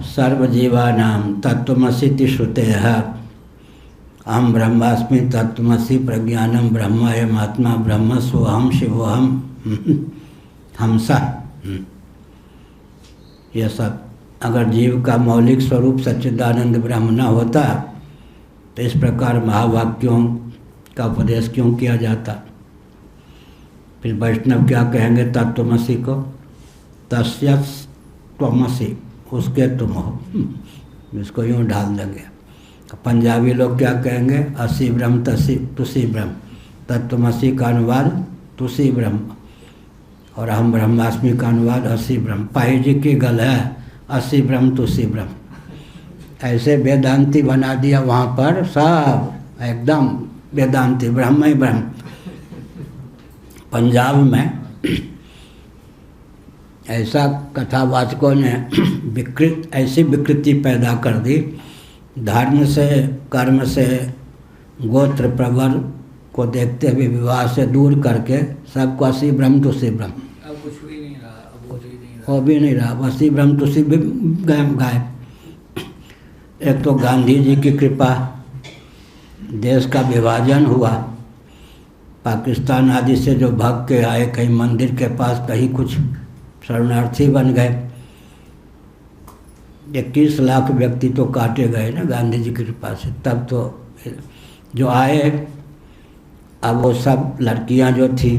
सर्वजीवानाम तत्त्वमसीति श्रुतेः अहम ब्रह्मास्मि तत्त्वमसि प्रज्ञानम ब्रह्म एमात्मा ब्रह्म सोहम शिवोहम हमसा। यह सब अगर जीव का मौलिक स्वरूप सच्चिदानंद ब्रह्म न होता तो इस प्रकार महावाक्यों का उपदेश क्यों किया जाता? फिर वैष्णव क्या कहेंगे तत्त्वमसि को? तस्य त्वमसि, उसके तुम हो, इसको यूँ ढाल देंगे। पंजाबी लोग क्या कहेंगे? असि ब्रह्म तसी तुसी ब्रह्म, तत्त्वमसि का अनुवाद तुसी ब्रह्म और हम ब्रह्मास्मि का अनुवाद असि ब्रह्म। पाही जी की गल है, असि ब्रह्म तुसी ब्रह्म। ऐसे वेदांती बना दिया वहाँ पर, सब एकदम वेदांती, ब्रह्म ही ब्रह्म। पंजाब में ऐसा कथावाचकों ने ऐसी विकृति पैदा कर दी, धर्म से, कर्म से, गोत्र प्रवर को देखते हुए विवाह से दूर करके सबको असी ब्रह्म तुसी ब्रह्म। अब कुछ भी नहीं रहा, अब कुछ भी नहीं रहा, वो भी नहीं रहा, असी ब्रह्म तुसी भी गायब। एक तो गांधी जी की कृपा, देश का विभाजन हुआ, पाकिस्तान आदि से जो भाग के आए, कहीं मंदिर के पास, कहीं कुछ शरणार्थी बन गए। 21 लाख व्यक्ति तो काटे गए ना गांधी जी की कृपा से। तब तो जो आए, अब वो सब लड़कियां जो थी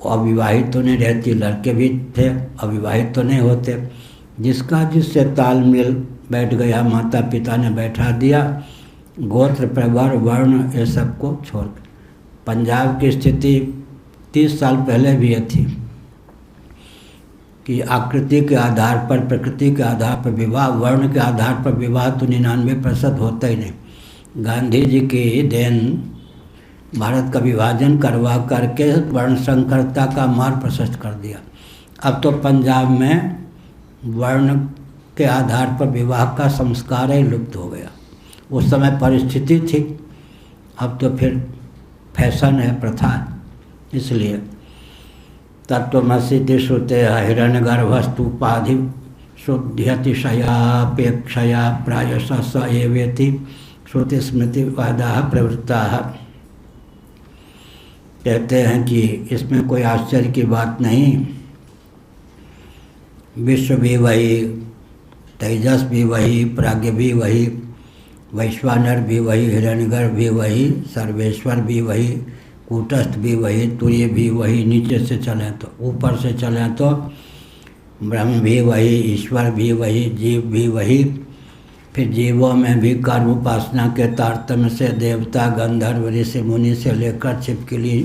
वो अविवाहित तो नहीं रहती, लड़के भी थे अविवाहित तो नहीं होते। जिसका जिससे तालमेल बैठ गया, माता पिता ने बैठा दिया। गोत्र प्रवर वर्ण ये सब को छोड़। पंजाब की स्थिति 30 साल पहले भी ये थी कि आकृति के आधार पर, प्रकृति के आधार पर विवाह, वर्ण के आधार पर विवाह तो 99% होता ही नहीं। गांधी जी की देन भारत का विभाजन करवा करके वर्ण संकरता का मार्ग प्रशस्त कर दिया। अब तो पंजाब में वर्ण के आधार पर विवाह का संस्कार ही लुप्त हो गया। उस समय परिस्थिति थी, अब तो फिर फैशन है, प्रथा। इसलिए तत्त्वमसि श्रुते हिरण्यगर्भस्तुपाधि शुद्ध्यतिशयापेक्षया प्रायशः स एवेति श्रुति स्मृति वादाः प्रवृत्ताः। कहते हैं कि इसमें कोई आश्चर्य की बात नहीं। विश्व भी वही, तेजस भी वही, प्राज्ञ भी वही, वैश्वानर भी वही, हिरण्यगर्भ भी वही, सर्वेश्वर भी वही, कूटस्थ भी वही, तुर्य भी वही। नीचे से चलें तो, ऊपर से चलें तो ब्रह्म भी वही, ईश्वर भी वही, जीव भी वही। फिर जीवों में भी कर्म उपासना के तारतम्य से देवता, गंधर्व, ऋषि मुनि से लेकर छिपकली,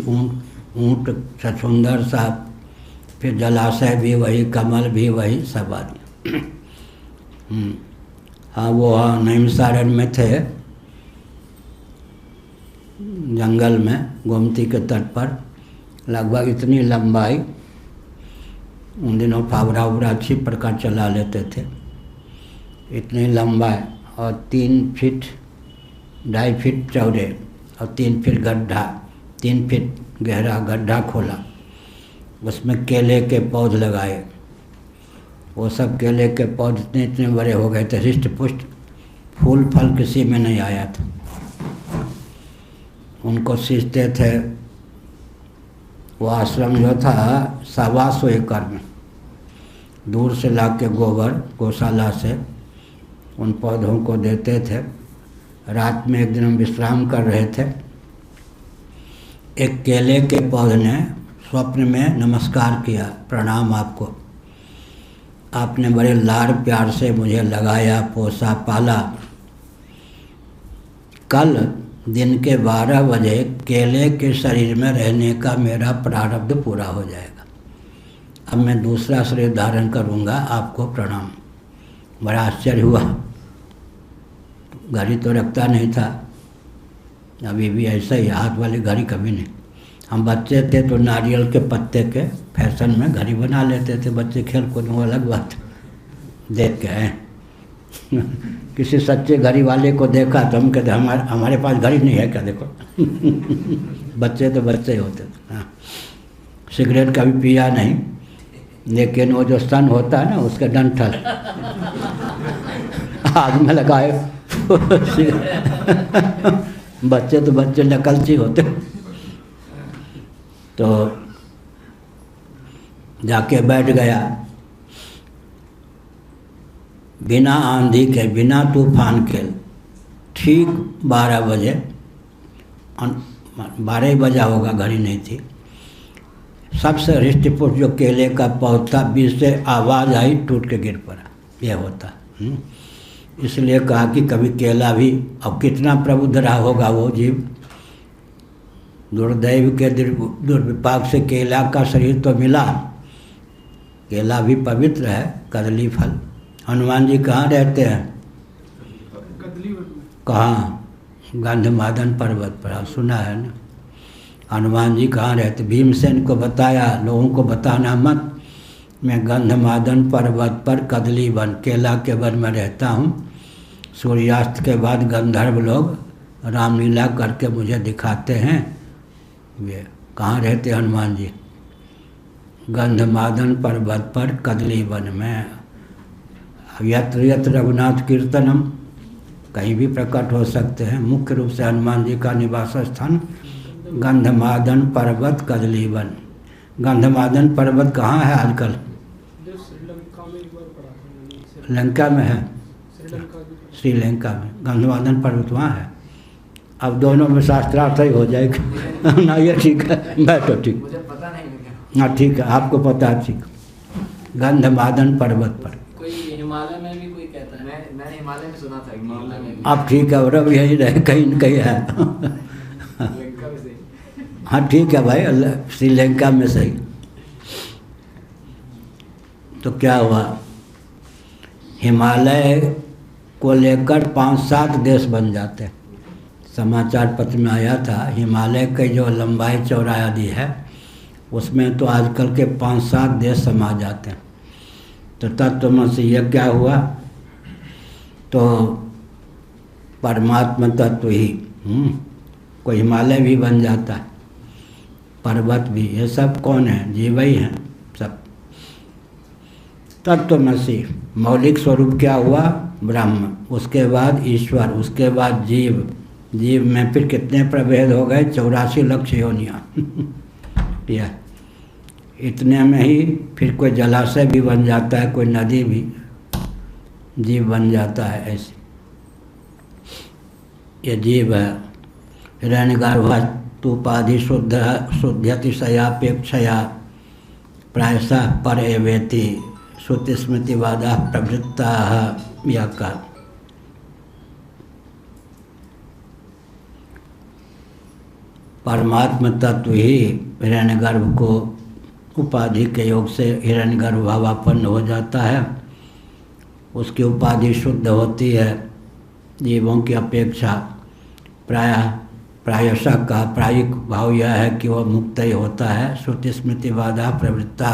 ऊँट, छछूंदर साहब, फिर जलाशय भी वही, कमल भी वही, सब आदमी। हाँ, वो नैमिषारण्य में थे, जंगल में, गोमती के तट पर, लगभग इतनी लंबाई। उन दिनों फावड़ा उवड़ा अच्छी प्रकार चला लेते थे। इतनी लंबाई और 3 फीट 2.5 फीट चौड़े और 3 फीट गड्ढा, 3 फीट गहरा गड्ढा खोला, उसमें केले के पौध लगाए। वो सब केले के पौध इतने इतने बड़े हो गए थे, हृष्ट पुष्ट, फूल फल किसी में नहीं आया था। उनको सींचते थे। वो आश्रम जो था 125 एकड़ में, दूर से ला के गोबर गौशाला से उन पौधों को देते थे। रात में एक दिन हम विश्राम कर रहे थे, एक केले के पौधे ने स्वप्न में नमस्कार किया, प्रणाम आपको, आपने बड़े लाड़ प्यार से मुझे लगाया, पोसा, पाला। कल दिन के 12 बजे केले के शरीर में रहने का मेरा प्रारब्ध पूरा हो जाएगा। अब मैं दूसरा शरीर धारण करूँगा, आपको प्रणाम। बड़ा आश्चर्य हुआ। घड़ी तो रखता नहीं था, अभी भी ऐसा ही, हाथ वाली घड़ी कभी नहीं। हम बच्चे थे तो नारियल के पत्ते के फैशन में घड़ी बना लेते थे, बच्चे खेल कूद, वो अलग बात देख के हैं। किसी सच्चे घड़ी वाले को देखा तो हम कहते हमारे पास घड़ी नहीं है क्या, देखो। बच्चे तो बच्चे ही होते थे। हाँ, सिगरेट कभी पिया नहीं, लेकिन वो जो सन होता है ना, उसका डंठल आग में लगाए। बच्चे तो बच्चे नकलची होते। तो जाके बैठ गया, बिना आंधी के, बिना तूफान के, ठीक 12 बजे, 12 बजा होगा, घड़ी नहीं थी। सबसे हृष्टपुष्ट जो केले का पौधा, बीच से आवाज़ आई, टूट के गिर पड़ा। यह होता। इसलिए कहा कि कभी केला भी, अब कितना प्रबुद्ध रहा होगा वो जीव। दुर्दैव के दुर्विपाक से केला का शरीर तो मिला। केला भी पवित्र है, कदली फल। हनुमान जी कहाँ रहते हैं? कहाँ? गंधमादन पर्वत पर, सुना है ना। हनुमान जी कहाँ रहते? भीमसेन को बताया, लोगों को बताना मत, मैं गंधमादन पर्वत पर कदली वन, केला के वन में रहता हूँ। सूर्यास्त के बाद गंधर्व लोग रामलीला करके मुझे दिखाते हैं। वे कहाँ रहते हनुमान जी? गंधमादन पर्वत पर कदली वन में। यत्र यत्र रघुनाथ कीर्तनम, कहीं भी प्रकट हो सकते हैं। मुख्य रूप से हनुमान जी का निवास स्थान गंधमादन पर्वत कदलीवन। गंधमादन पर्वत कहाँ है आजकल? लंका में है, श्रीलंका में गंधमादन पर्वत वहाँ है। अब दोनों में शास्त्रार्थ ही हो जाएगा ना। ये ठीक है, बैठो ठीक। मुझे पता नहीं। हाँ ठीक है, आपको पता है, ठीक। गंधमादन पर्वत पर कोई हिमालय में भी कोई कहता है। मैंने हिमालय में सुना था। हिमालय में अब ठीक है, और अब यही रहे, कहीं न कहीं है। लंका में सही। हाँ ठीक है भाई, श्रीलंका में सही। तो क्या हुआ, हिमालय को लेकर 5-7 देश बन जाते हैं। समाचार पत्र में आया था, हिमालय की जो लंबाई चौड़ाई आदि है उसमें तो आजकल के 5-7 देश समा जाते हैं। तो तत्वमसि ये क्या हुआ, तो परमात्मा तत्व ही कोई हिमालय भी बन जाता है, पर्वत भी, ये सब कौन है? जीव ही हैं सब। तत्वमसि मौलिक स्वरूप क्या हुआ? ब्रह्म, उसके बाद ईश्वर, उसके बाद जीव। जीव में फिर कितने प्रभेद हो गए? 84 लाख योनियाँ। यह इतने में ही फिर कोई जलाशय भी बन जाता है, कोई नदी भी जीव बन जाता है। ऐसे ये जीव है। हिरण्यगर्भोपाधि शुद्ध्यतिशयापेक्षया प्रायशः पर एवेति श्रुतिस्मृतिवादा प्रवृत्ता। यह का परमात्म तत्व ही हिरण्यगर्भ को उपाधि के योग से हिरण्यगर्भ भावापन्न हो जाता है। उसकी उपाधि शुद्ध होती है जीवों की अपेक्षा। प्रायशः का प्रायिक भाव यह है कि वह मुक्त ही होता है। श्रुति स्मृति बाधा प्रवृत्ता,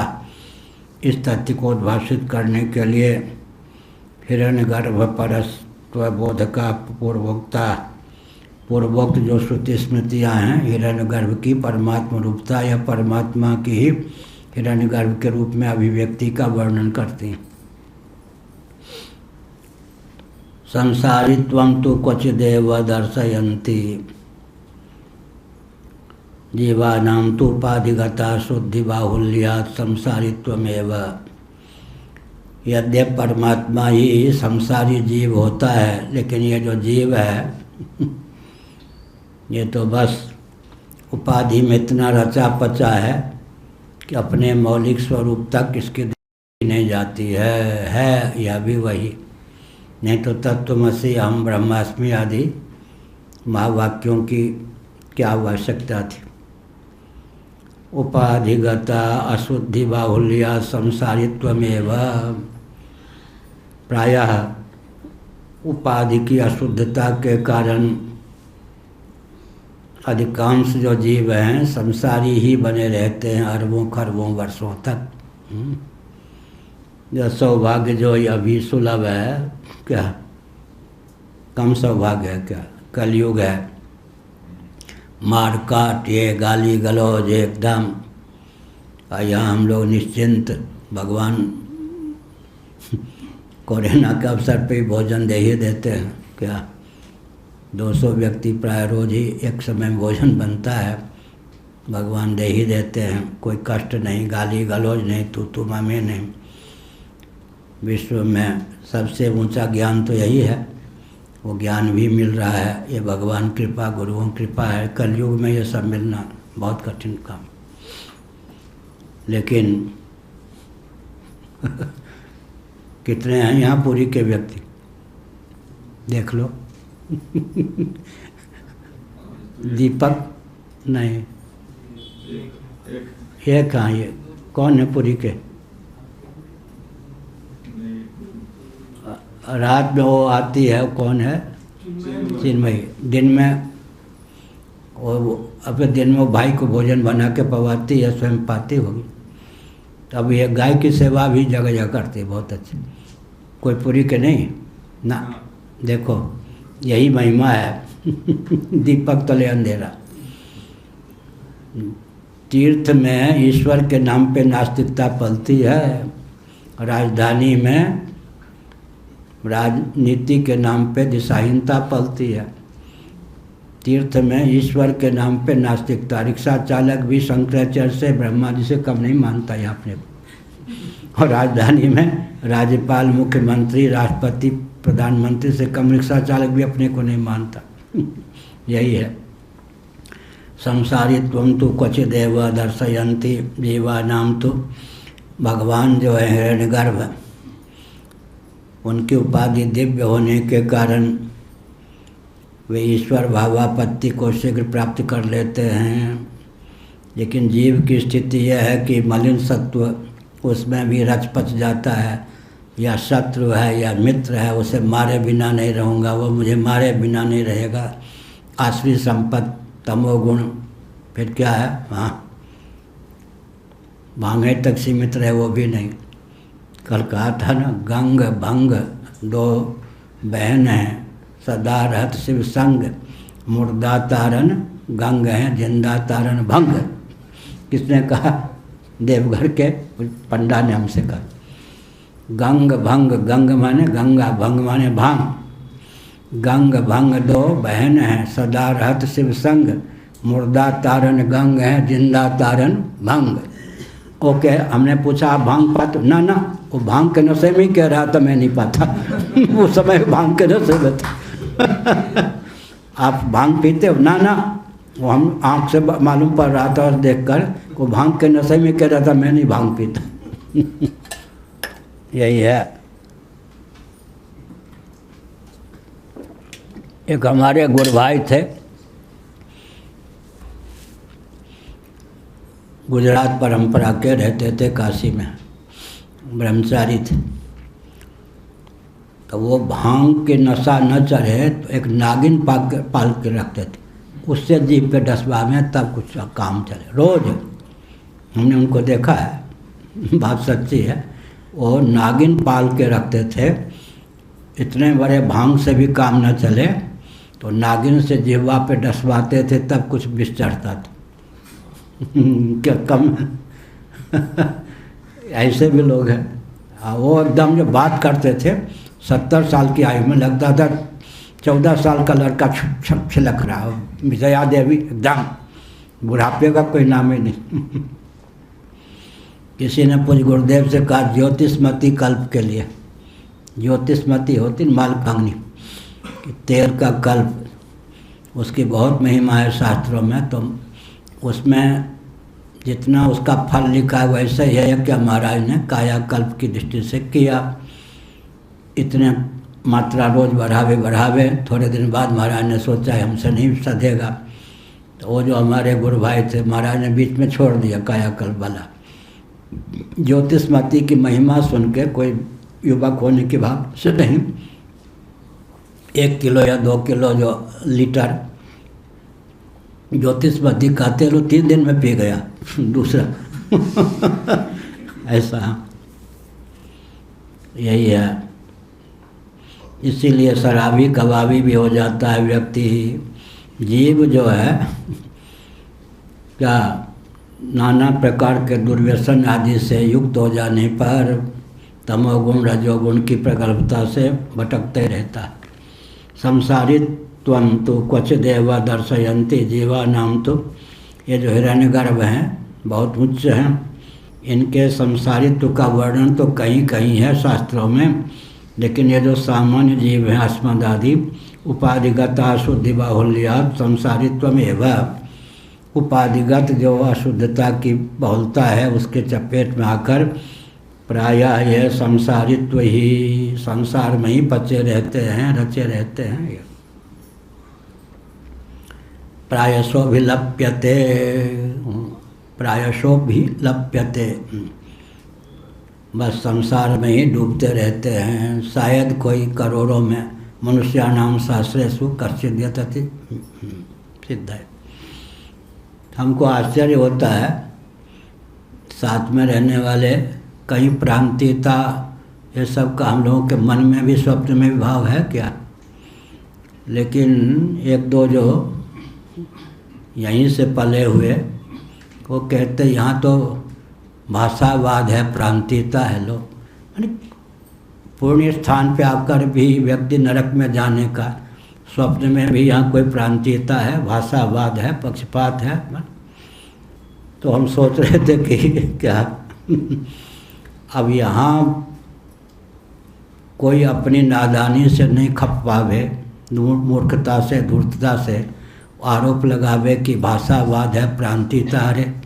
इस तथ्य को उद्भाषित करने के लिए हिरण्यगर्भ परस्त्व बोध का पूर्वोक्त जो श्रुति स्मृतियाँ हैं हिरण्यगर्भ की परमात्मा रूपता या परमात्मा की ही हिरण्यगर्भ के रूप में अभिव्यक्ति का वर्णन करती हैं। संसारित्वं तु क्वचिदेव दर्शयन्ति जीवानां तु उपाधिगता शुद्धि बाहुल्यात् संसारित्वमेव। यद्यपि परमात्मा ही संसारी जीव होता है, लेकिन ये जो जीव है ये तो बस उपाधि में इतना रचा पचा है कि अपने मौलिक स्वरूप तक इसकी नहीं जाती है यह भी वही। नहीं तो तत्वमसि अहम ब्रह्मास्मि आदि महावाक्यों की क्या आवश्यकता थी। उपाधिगता अशुद्धि बाहुल्या संसारित्वमेव। प्रायः उपाधि की अशुद्धता के कारण अधिकांश जो जीव हैं संसारी ही बने रहते हैं अरबों खरबों वर्षों तक। जो सौभाग्य जो अभी सुलभ है, क्या कम सौभाग्य है, क्या कलयुग है। मार काट ये गाली गलौज एकदम, यहाँ हम लोग निश्चिंत भगवान कोरोना के अवसर पे भोजन दे ही देते हैं। क्या 200 व्यक्ति प्राय रोज ही एक समय भोजन बनता है, भगवान दे ही देते हैं। कोई कष्ट नहीं, गाली गलौज नहीं, तू मामे नहीं। विश्व में सबसे ऊंचा ज्ञान तो यही है, वो ज्ञान भी मिल रहा है। ये भगवान कृपा, गुरुओं कृपा है। कलयुग में ये सब मिलना बहुत कठिन काम। लेकिन कितने हैं यहाँ पूरी के व्यक्ति, देख लो। दीपक नहीं, ये कहाँ, ये कौन है पूरी के? रात में वो आती है, कौन है? चिन्मयी। दिन में वो अपने दिन में वो भाई को भोजन बना के पवाती है, स्वयं पाती होगी। तब ये गाय की सेवा भी जगह जगह करती है, बहुत अच्छी। कोई पूरी के नहीं ना, देखो यही महिमा है। दीपक तले अंधेरा। तीर्थ में ईश्वर के नाम पे नास्तिकता पलती है, राजधानी में राजनीति के नाम पे दिशाहीनता पलती है। तीर्थ में ईश्वर के नाम पे नास्तिकता। रिक्शा चालक भी शंकराचार्य से, ब्रह्मा जी से कम नहीं मानता है अपने को। और राजधानी में राज्यपाल, मुख्यमंत्री, राष्ट्रपति, प्रधानमंत्री से कम रिक्शा चालक भी अपने को नहीं मानता। यही है संसारित्वं तु क्वचिदेव दर्शयन्ति जीवानाम। तो भगवान जो है हिरण्यगर्भ, उनकी उपाधि दिव्य होने के कारण वे ईश्वर भावापत्ति को शीघ्र प्राप्त कर लेते हैं। लेकिन जीव की स्थिति यह है कि मलिन सत्व उसमें भी रच पच जाता है, या शत्रु है या मित्र है, उसे मारे बिना नहीं रहूँगा, वो मुझे मारे बिना नहीं रहेगा। आश्री संपत्ति, तमोगुण, फिर क्या है, हाँ भांगे तक सीमित रहे वो भी नहीं। कल कहा था ना, गंग भंग दो बहन हैं, सदा रहत शिव संग, मुर्दा तारन गंग है, जिंदा तारन भंग। किसने कहा? देवघर के पंडा ने हमसे कहा। गंग भंग, गंग माने गंगा, भंग माने भांग। गंग भंग दो बहन हैं, सदा रहत शिव संग, मुर्दा तारन गंग है, जिंदा तारन भंग। ओके, हमने पूछा आप भांग पाते? ना ना, वो भांग के नशे में ही कह रहा था, मैं नहीं पाता। वो समय भांग के नशे में था। आप भांग पीते हो? ना ना, वो हम आँख से मालूम पड़ रहा था, और देखकर वो भांग के नशे में कह रहा था, मैं नहीं भांग पीता। यही है। एक हमारे गुरु भाई थे, गुजरात परंपरा के, रहते थे काशी में, ब्रह्मचारी थे। तो वो भांग के नशा न चढ़े तो एक नागिन पाल के रखते थे, उससे जीभ पे डसवा में तब कुछ काम चले। रोज हमने उनको देखा है, बात सच्ची है। वो नागिन पाल के रखते थे, इतने बड़े भांग से भी काम न चले तो नागिन से जिह्वा पे डसवाते थे, तब कुछ विष चढ़ता था। क्या कम ऐसे भी लोग हैं। वो एकदम जो बात करते थे, 70 साल की आयु में लगता था 14 साल का लड़का छिलक रहा हो। विजया देवी एकदम बुढ़ापे का कोई नाम ही नहीं। किसी ने पूछ गुरुदेव से कहा ज्योतिषमती कल्प के लिए, ज्योतिषमती होती मालकांगनी, कि तेल का कल्प, उसकी बहुत महिमा है शास्त्रों में। तो उसमें जितना उसका फल लिखा है वैसे ही है कि महाराज ने कायाकल्प की दृष्टि से किया। इतने मात्रा रोज बढ़ावे, थोड़े दिन बाद महाराज ने सोचा है हमसे नहीं सधेगा, तो वो जो हमारे गुरु भाई थे, महाराज ने बीच में छोड़ दिया कायाकल्प वाला। ज्योतिषमती की महिमा सुन के कोई युवक होने के भाव से नहीं, 1 किलो या 2 किलो जो लीटर ज्योतिषमती का तेल 3 दिन में पी गया दूसरा। ऐसा यही है। इसीलिए शराबी कबाबी भी हो जाता है व्यक्ति। जीव जो है क्या, नाना प्रकार के दुर्व्यसन आदि से युक्त हो जाने पर तमोगुण रजोगुण की प्रगल्भता से भटकते रहता है। संसारित्वं तो क्वचिदेव दर्शयन्ति जीवानाम। तो ये जो हिरण्यगर्भ हैं बहुत उच्च हैं, इनके संसारित्व का वर्णन तो कहीं कहीं है शास्त्रों में, लेकिन ये जो सामान्य जीव हैं अस्मदादि उपाधिगता शुद्धि बाहुल्यात् संसारित्वमेव, उपाधिगत जो अशुद्धता की बहुलता है उसके चपेट में आकर प्रायः ये संसारित्व ही, संसार में ही पचे रहते हैं, रचे रहते हैं। प्रायशो भी लप्यते, प्रायशो भी लप्यते, बस संसार में ही डूबते रहते हैं। शायद कोई करोड़ों में मनुष्याणाम सहस्रेषु कश्चित् यतति, सिद्ध है। हमको आश्चर्य होता है, साथ में रहने वाले कहीं प्रांतीयता ये सब का हम लोगों के मन में भी स्वप्न में भी भाव है क्या? लेकिन 1-2 जो यहीं से पले हुए वो कहते यहाँ तो भाषावाद है, प्रांतीयता है। लोग यानी पुण्य स्थान पे आकर भी व्यक्ति नरक में जाने का स्वप्न में भी यहाँ कोई प्रांतीयता है, भाषावाद है, पक्षपात है। तो हम सोच रहे थे कि क्या अब यहाँ कोई अपनी नादानी से नहीं खप पावे, मूर्खता से, धूर्तता से आरोप लगावे कि भाषावाद है, प्रांतीयता है।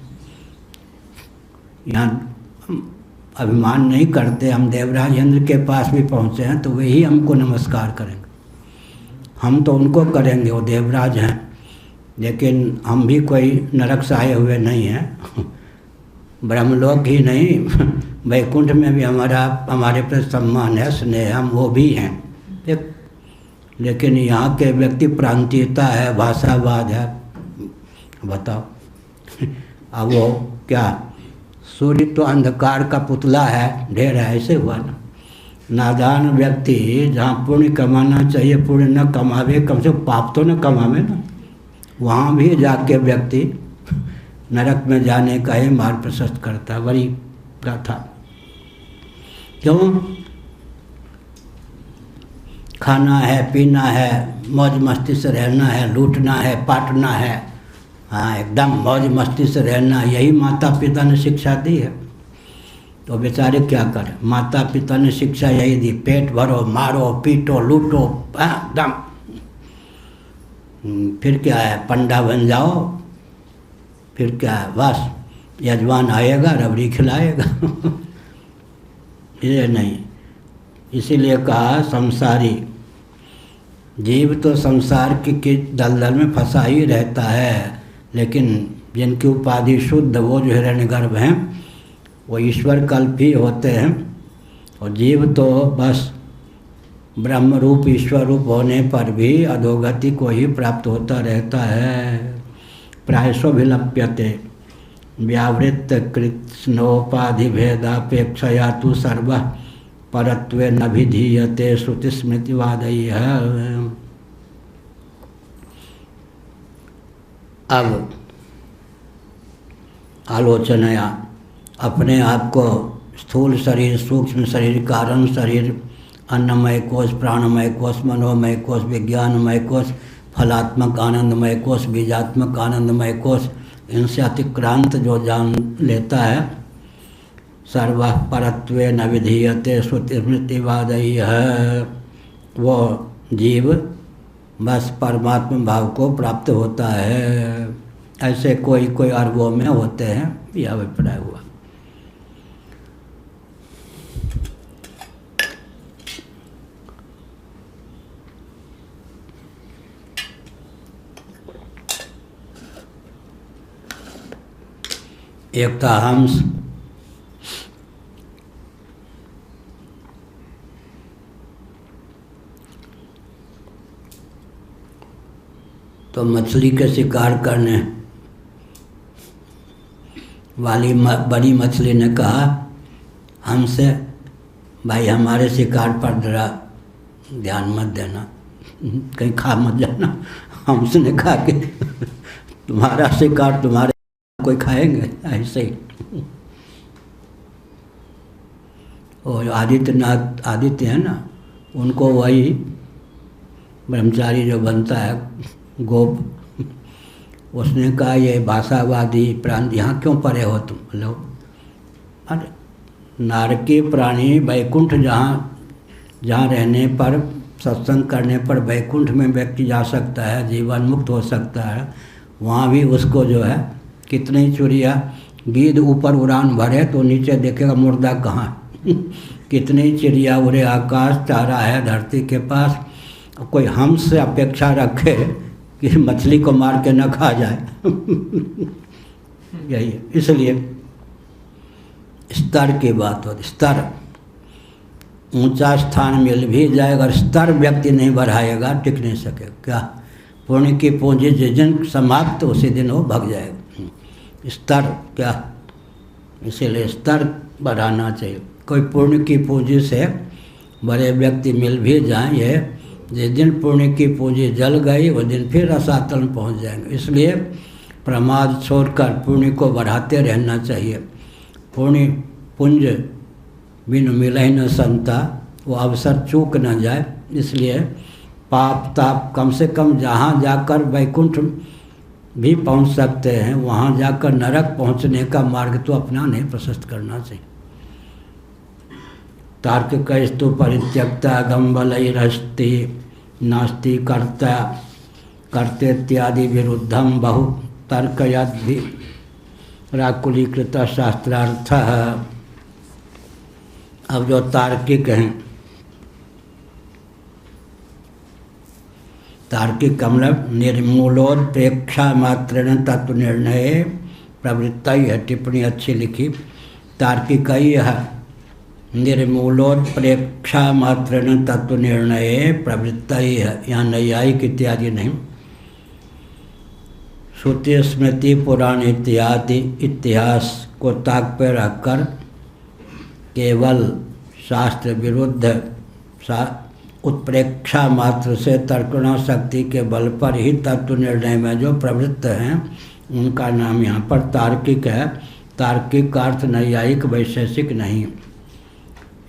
यहाँ अभिमान नहीं करते। हम देवराज इंद्र के पास भी पहुँचे हैं तो वही हमको नमस्कार करेंगे। हम तो उनको करेंगे, वो देवराज हैं, लेकिन हम भी कोई नरक से आए हुए नहीं हैं। ब्रह्मलोक ही नहीं, वैकुंठ में भी हमारे प्रति सम्मान है, स्नेह, हम वो भी हैं। लेकिन यहाँ के व्यक्ति प्रांतीयता है, भाषावाद है। बताओ अब वो क्या, सूर्य तो अंधकार का पुतला है, ढेर है, ऐसे हुआ ना। नादान व्यक्ति जहाँ पुण्य कमाना चाहिए पुण्य न कमावे, कम से कम पाप तो न कमावे ना, वहाँ भी जाके व्यक्ति नरक में जाने का ही मार्ग प्रशस्त करता है। बड़ी गाथा। क्यों? खाना है, पीना है, मौज मस्ती से रहना है, लूटना है, पाटना है, हाँ एकदम मौज मस्ती से रहना, यही माता पिता ने शिक्षा दी है। तो बेचारे क्या करें, माता पिता ने शिक्षा यही दी, पेट भरो, मारो, पीटो, लूटो, एकदम। फिर क्या है, पंडा बन जाओ, फिर क्या है, बस यजमान आएगा, रबड़ी खिलाएगा। ये नहीं। इसीलिए कहा संसारी जीव तो संसार की दलदल में फंसा ही रहता है, लेकिन जिनकी उपाधि शुद्ध, वो जो हिरण्यगर्भ हैं, वो ईश्वर कल्प ही होते हैं। और जीव तो बस ब्रह्म रूप, ईश्वर रूप होने पर भी अधोगति को ही प्राप्त होता रहता है। प्रायशो विलप्यते व्यावृत्त कृष्णोपाधि भेदापेक्षया तु सर्व परत्वे न विधीयते श्रुति स्मृतिवादय। अब आलोचनया अपने आप को स्थूल शरीर, सूक्ष्म शरीर, कारण शरीर, अन्नमय कोश, प्राणमय कोश, मनोमय कोश, विज्ञानमय कोश, फलात्मक आनंदमय कोश, बीजात्मक आनंदमय कोश, इनसे अतिक्रांत जो जान लेता है, सर्व परत्वे न विधीयते श्रुति स्मृतिवादय है, वो जीव बस परमात्मा भाव को प्राप्त होता है। ऐसे कोई कोई अरबों में होते हैं, यह अभिप्राय हुआ। एक था हंस, तो मछली के शिकार करने वाली बड़ी मछली ने कहा हमसे, भाई हमारे शिकार पर जरा ध्यान मत देना, कहीं खा मत जाना। हमसे कहा कि तुम्हारा शिकार तुम्हारे कोई खाएंगे, ऐसे ही। और आदित्य है ना, उनको वही ब्रह्मचारी जो बनता है गोप, उसने कहा ये भाषावादी प्रांत यहाँ क्यों पड़े हो तुम? बोलो अरे नारकीय प्राणी वैकुंठ जहाँ रहने पर, सत्संग करने पर वैकुंठ में व्यक्ति जा सकता है, जीवन मुक्त हो सकता है, वहाँ भी उसको जो है कितनी चुरिया गीद ऊपर उड़ान भरे तो नीचे देखेगा मुर्दा कहाँ। कितनी चिड़िया उड़े आकाश, तारा है धरती के पास, कोई हमसे अपेक्षा रखे कि मछली को मार के न खा जाए। यही है। इसलिए स्तर की बात होती, स्तर ऊंचा स्थान मिल भी जाएगा, अगर स्तर व्यक्ति नहीं बढ़ाएगा टिक नहीं सकेगा। क्या पुण्य की पूंजी जिस दिन समाप्त उसी दिन वो भग जाएगा। स्तर क्या, इसीलिए स्तर बढ़ाना चाहिए। कोई पुण्य की पूंजी से बड़े व्यक्ति मिल भी जाएं, ये जिस दिन पुण्य की पूंजी जल गई उस दिन फिर रसातल में पहुँच जाएंगे। इसलिए प्रमाद छोड़कर पुण्य को बढ़ाते रहना चाहिए। पुण्य पुंज बिन मिलहि न संता, वो अवसर चूक न जाए, इसलिए पाप ताप कम से कम जहाँ जाकर वैकुंठ भी पहुँच सकते हैं, वहाँ जाकर नरक पहुँचने का मार्ग तो अपना नहीं प्रशस्त करना चाहिए। तार्किकस्तु परित्यक्ता गम्बलैरस्ति नास्ति कर्ता कर्ते इत्यादि विरुद्धम बहु तर्कयद्भि राकुलीकृत शास्त्रार्थ। अब जो तार्किक हैं, तार्किक मतलब निर्मूलोत्प्रेक्षा मात्रेण तत्व निर्णय प्रवृत्ति है। टिप्पणी अच्छी लिखी। तार्किक ही है निर्मूलोत्प्रेक्षा मात्रेण तत्व निर्णय प्रवृत्ति है, यहाँ नैयायिक इत्यादि नहीं। श्रुति स्मृति पुराण इत्यादि इतिहास को ताक पे रखकर केवल शास्त्र विरुद्ध उत्प्रेक्षा मात्र से तर्कणा शक्ति के बल पर ही तत्व निर्णय में जो प्रवृत्त हैं उनका नाम यहाँ पर तार्किक है। तार्किक का अर्थ नैयायिक वैशेषिक नहीं।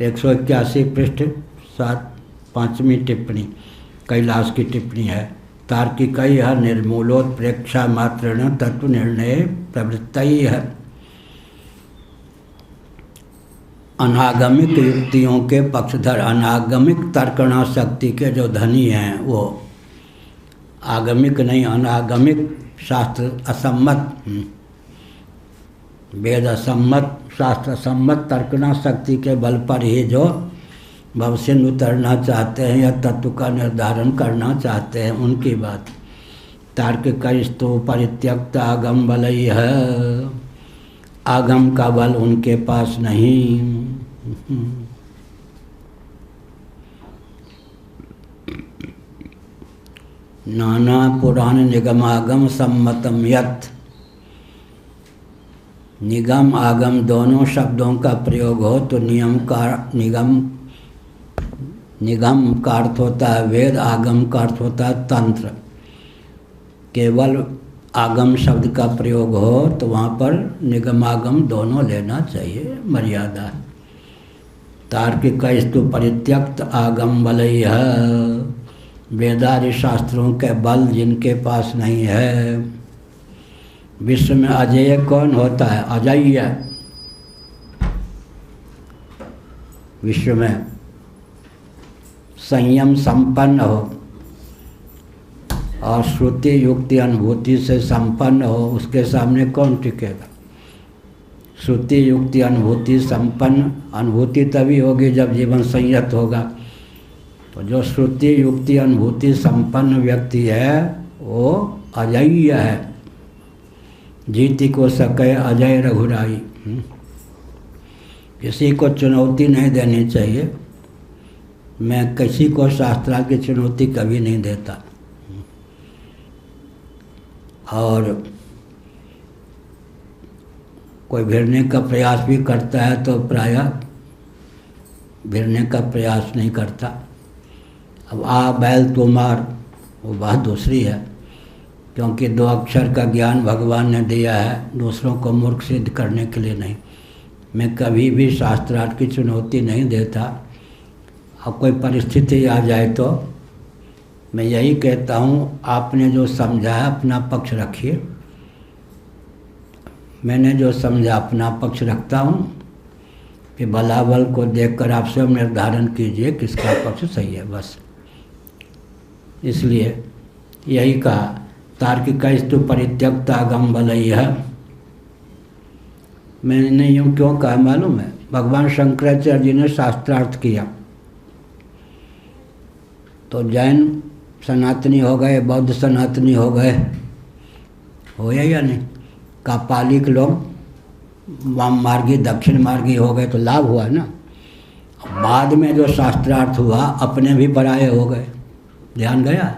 181 पृष्ठ 5वीं टिप्पणी कैलाश की टिप्पणी है। तार्किक यह निर्मूलोत्प्रेक्षा मात्रेण तत्व निर्णय प्रवृत्ति है। अनागमिक युक्तियों के पक्षधर, अनागमिक तर्कणा शक्ति के जो धनी हैं वो आगमिक नहीं, अनागमिक शास्त्र असम्मत, वेद असम्मत शास्त्र सम्मत तर्कणा शक्ति के बल पर ही जो भवसिंधु उतरना चाहते हैं या तत्व का निर्धारण करना चाहते हैं उनकी बात। तार्किकस्तु परित्यक्त आगम बलई है, आगम का बल उनके पास नहीं। नाना पुराण निगमागम सम्मतम यत्, निगम आगम दोनों शब्दों का प्रयोग हो तो निगम का अर्थ होता है वेद, आगम का अर्थ होता है तंत्र। केवल आगम शब्द का प्रयोग हो तो वहाँ पर निगमागम दोनों लेना चाहिए, मर्यादा। तार्किकस्तु परित्यक्त आगम बलई है, वेदादि शास्त्रों के बल जिनके पास नहीं है। विश्व में अजेय कौन होता है? अजेय। विश्व में संयम संपन्न हो और श्रुति युक्ति अनुभूति से संपन्न हो, उसके सामने कौन टिकेगा? श्रुति युक्ति अनुभूति संपन्न, अनुभूति तभी होगी जब जीवन संयत होगा। तो जो श्रुति युक्ति अनुभूति संपन्न व्यक्ति है वो अजेय है। जीति को सके अजय रघुराई। किसी को चुनौती नहीं देनी चाहिए। मैं किसी को शास्त्रा की चुनौती कभी नहीं देता। और कोई भिड़ने का प्रयास भी करता है तो प्रायः भिड़ने का प्रयास नहीं करता। अब आ बैल तो मार, वो बात दूसरी है, क्योंकि 2 अक्षर का ज्ञान भगवान ने दिया है दूसरों को मूर्ख सिद्ध करने के लिए नहीं। मैं कभी भी शास्त्रार्थ की चुनौती नहीं देता। अब कोई परिस्थिति आ जाए तो मैं यही कहता हूँ, आपने जो समझा है अपना पक्ष रखिए। मैंने जो समझा अपना पक्ष रखता हूँ, कि बलाबल को देखकर आप स्वयं निर्धारण कीजिए किसका पक्ष सही है, बस। इसलिए यही कहा तार्किकस्तु परित्यक्त आगम बलई है। मैंने यूँ क्यों कहा मालूम है? भगवान शंकराचार्य जी ने शास्त्रार्थ किया तो जैन सनातनी हो गए, बौद्ध सनातनी हो गए, हो या नहीं? कापालिक लोग वाम मार्गी दक्षिण मार्गी हो गए तो लाभ हुआ ना। बाद में जो शास्त्रार्थ हुआ अपने भी पराये हो गए। ध्यान गया?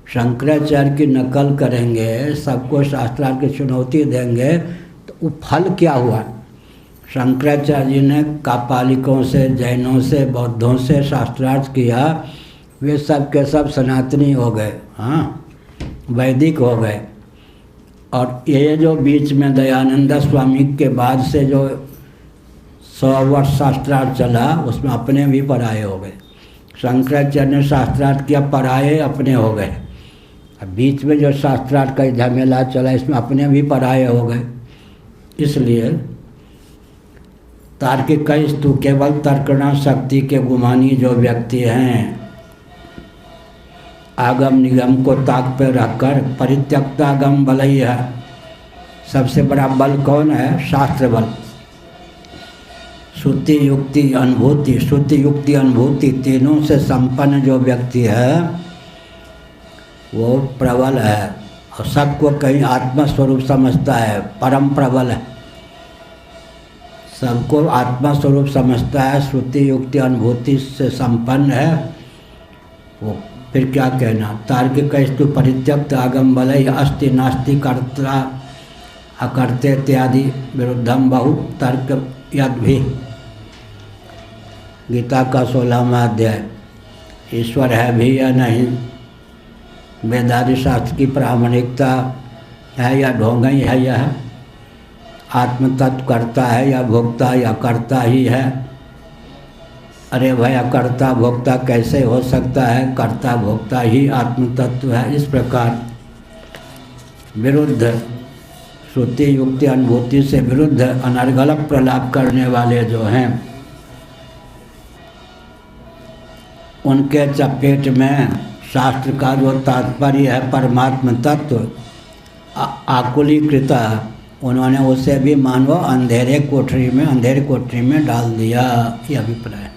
शंकराचार्य की नकल करेंगे, सबको शास्त्रार्थ की चुनौती देंगे तो वो फल क्या हुआ? शंकराचार्य जी ने कापालिकों से, जैनों से, बौद्धों से शास्त्रार्थ किया, वे सब के सब सनातनी हो गए, हाँ, वैदिक हो गए। और ये जो बीच में दयानंद स्वामी के बाद से जो 100 वर्ष शास्त्रार्थ चला उसमें अपने भी पराये हो गए। शंकराचार्य ने शास्त्रार्थ किया, पराये अपने हो गए। अब बीच में जो शास्त्रार्थ का झमेला चला इसमें अपने भी पराये हो गए। इसलिए तार्किक स्तु केवल तर्कणा शक्ति के गुमानी जो व्यक्ति हैं, आगम निगम को ताक पे रखकर परित्यक्तागम बल ही है। सबसे बड़ा बल कौन है? शास्त्र बल। श्रुति युक्ति अनुभूति, श्रुति युक्ति अनुभूति तीनों से संपन्न जो व्यक्ति है वो प्रबल है और सबको कहीं आत्मस्वरूप समझता है, परम प्रबल है, सबको आत्मस्वरूप समझता है, श्रुति युक्ति अनुभूति से संपन्न है वो। फिर क्या कहना? तार्किक स्तु परित्यक्त आगम बल अस्ति नास्ति कर्ता अकर्ते इत्यादि विरुद्धम बहु तर्क यद भी। गीता का 16वां अध्याय। ईश्वर है भी या नहीं, वेदादि शास्त्र की प्रामाणिकता है या ढोंगई है, यह आत्मतत्व करता है या भोक्ता या कर्ता ही है। अरे भैया, कर्ता भोक्ता कैसे हो सकता है? कर्ता भोक्ता ही आत्मतत्व है। इस प्रकार विरुद्ध, श्रुति युक्ति अनुभूति से विरुद्ध अनर्गल प्रलाप करने वाले जो हैं उनके चपेट में शास्त्र का जो तात्पर्य है परमात्म तत्व आकुलीकृत, उन्होंने उसे भी मानो अंधेरे कोठरी में डाल दिया। यह अभिप्राय।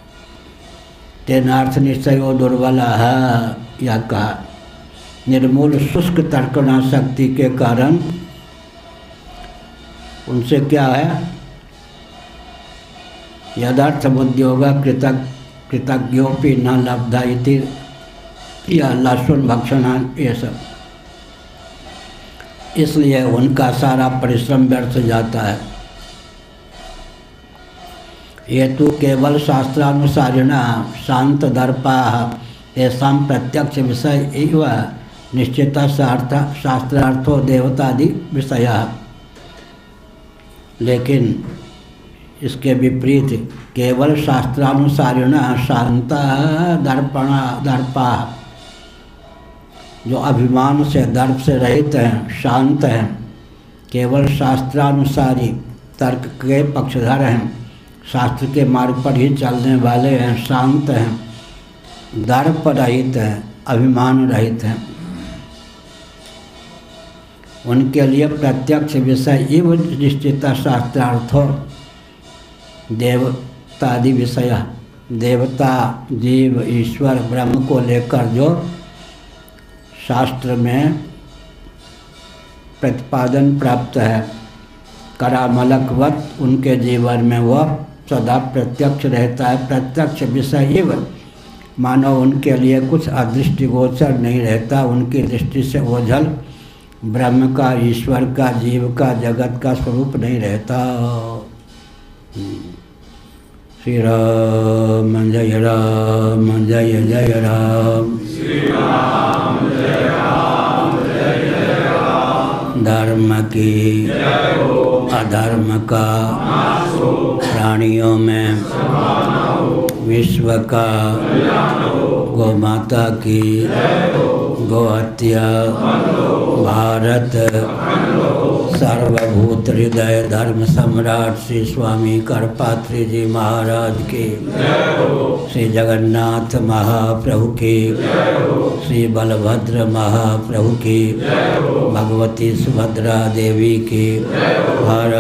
तेनार्थ निश्चयो दुर्बल है, यह कहा। निर्मूल शुष्क तर्कणा शक्ति के कारण उनसे क्या है? यदार्थ उद्योग कृतज्ञोपि न लब्धा इति या लहसुन भक्षणा, ये सब। इसलिए उनका सारा परिश्रम व्यर्थ जाता है। ये तो केवल शास्त्रानुसारिणा शांत दर्पा ऐसा प्रत्यक्ष विषय एव निश्चित शास्त्रार्थो देवतादि विषय। लेकिन इसके विपरीत केवल शास्त्रानुसारिणा शांत दर्पा, जो अभिमान से दर्प से रहित हैं, शांत हैं, केवल शास्त्रानुसारी तर्क के पक्षधर हैं, शास्त्र के मार्ग पर ही चलने वाले हैं, शांत हैं, दर्प रहित हैं, अभिमान रहित हैं। उनके लिए प्रत्यक्ष विषय इव निश्चित शास्त्रार्थो देवतादि विषय, देवता जीव ईश्वर ब्रह्म को लेकर जो शास्त्र में प्रतिपादन प्राप्त है करामलकवत, उनके जीवन में वह सदा प्रत्यक्ष रहता है। प्रत्यक्ष विषय इव मानो उनके लिए कुछ अदृष्टिगोचर नहीं रहता, उनकी दृष्टि से ओझल ब्रह्म का, ईश्वर का, जीव का, जगत का स्वरूप नहीं रहता। श्री राम जय राम जय जय राम, श्री राम जय राम जय जय राम। धर्म की अधर्म का प्राणियों में विश्व का, गौ माता की गोहत्या, भारत सर्वभूत हृदय धर्म सम्राट श्री स्वामी करपात्री जी महाराज की, श्री जगन्नाथ महाप्रभु की, श्री बलभद्र महाप्रभु की, भगवती सुभद्रा देवी की। हर